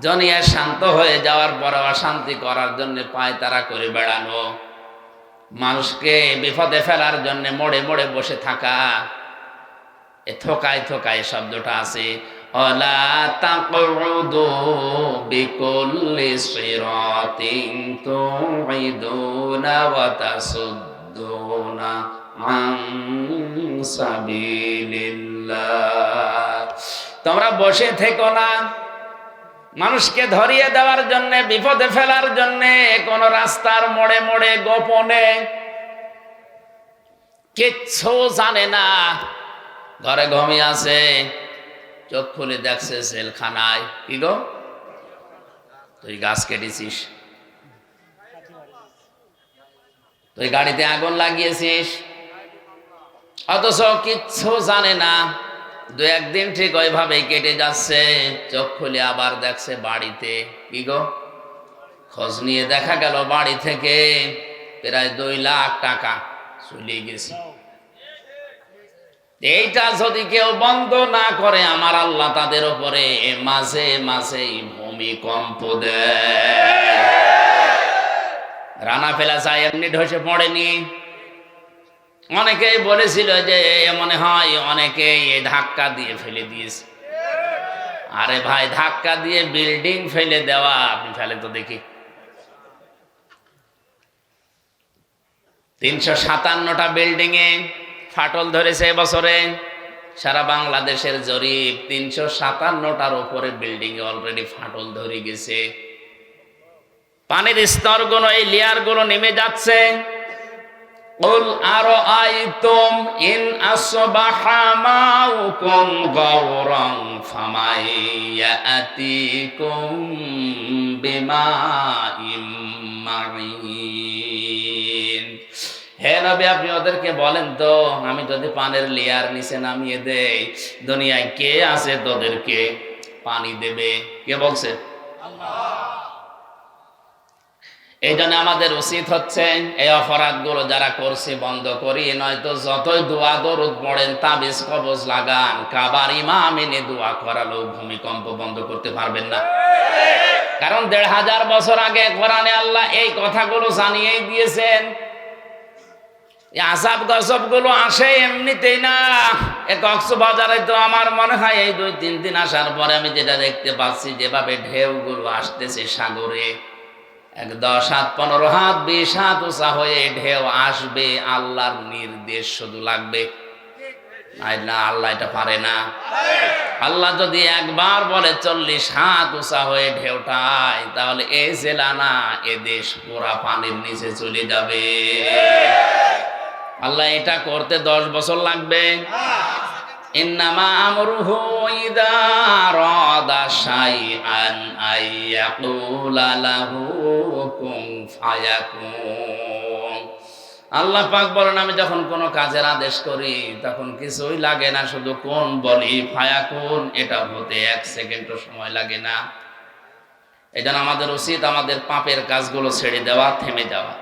S1: দুনিয়া শান্ত হয়ে যাওয়ার পরে অশান্তি করার জন্য পায়তারা করে বেড়ানো, মানুষকে বিপদে ফেলার জন্য মোড়ে মোড়ে বসে থাকা, এ থোকায় থোকায় শব্দটা আছে। ওয়ালা তাকউদু বিকুল্লি সিরাতিন তুইদুনা ওয়া তাসুদ্দুনা আন সাবিলিল্লাহ। তোমরা বসে থেকো না মানুষকে ধরিয়ে দেওয়ার জন্য, বিপদে ফেলার জন্য, কোন রাস্তার মোড়ে মোড়ে গোপনে, কিচ্ছু জানে না, ঘরে ঘুমিয়ে আছে, চোখ খুলে দেখছে জেলখানায়। কি গো, তুই গাছ কেটেছিস, তুই গাড়িতে আগুন লাগিয়েছিস, অথচ কিচ্ছু জানে না। দু একদিন ঠিক ওইভাবেই কেটে যাচ্ছে, চোখ খুলে আবার দেখছে বাড়িতে। কি গো, খোঁজ নিয়ে দেখা গেল বাড়ি থেকে প্রায় 2 লাখ টাকা চলে গেছে। এইটা যদি কেউ বন্ধ না করে, আমার আল্লাহ তাদের উপরে মাঝে মাঝেই ভূমিকম্প দেয়। রানা প্লাজা এমনি ধসে পড়েনি। অনেকেই বলেছিল যে মনে হয় অনেকে এই ধাক্কা দিয়ে ফেলে দিয়েছে। আরে ভাই, ধাক্কা দিয়ে বিল্ডিং ফেলে দেওয়া, আপনি ফেলে তো দেখি। 357টা বিল্ডিং এ ফাটল ধরেছে এবছরে। সারা বাংলাদেশের জরিপ, 357টার উপরে বিল্ডিং এ অলরেডি ফাটল ধরে গেছে। পানির স্তরগুলো, এই লেয়ারগুলো নেমে যাচ্ছে। قل أرأيتم إن أصبح ماؤكم غورا فمن يأتيكم بماء معين। হে নবী, আপনি ওদেরকে বলেন তো, আমি যদি পানির লেয়ার নিচে নামিয়ে দেই, দুনিয়ায় কে আছে তোদেরকে পানি দেবে? কে বলছে? আল্লাহ। এই জন্য আমাদের উচিত হচ্ছে এই অপরাধগুলো যারা করছে বন্ধ করি, নয়তো যতই দোয়া দরুদ পড়েন, তাবিজ কবজ লাগান, কাবার ইমাম এনে দোয়া করালেও ভূমিকম্প বন্ধ করতে পারবেন না। কারণ 1500 বছর আগে কোরআনে আল্লাহ এই কথাগুলো জানিয়েই দিয়েছেন। আযাব গজব গুলো আসে এমনিতেই না। কক্সবাজারে তো আমার মনে হয় এই 2-3 দিন আসার পরে আমি যেটা দেখতে পাচ্ছি, যেভাবে ঢেউগুলো আসতেছে সাগরে, 10 হাত 15 হাত 20 হাত উঁচা হয়ে ঢেউ আসবে, আল্লাহর নির্দেশ শুধু লাগবে। না, আল্লাহ এটা পারে না। আল্লাহ যদি একবার বলে 40 হাত উঁচা হয়ে ঢেউটায়, তাহলে এই জেলা না, এ দেশ পুরা পানির নিচে চলে যাবে। আল্লাহ এটা করতে 10 বছর লাগবে। ইন্নামা আমরুহু ইযা আরাদা শাইআন আইয়াকুলা লাহু কুন ফায়াকুন। আল্লাহ পাক বলেন, আমি যখন কোনো কাজের আদেশ করি তখন কিছুই লাগে না, শুধু কোন বলি, ফায়াকুন, এটা হতে 1 সেকেন্ডও সময় লাগে না। এজন্য আমাদের উচিত আমাদের পাপের কাজগুলো ছেড়ে দেওয়া, থেমে যাওয়া।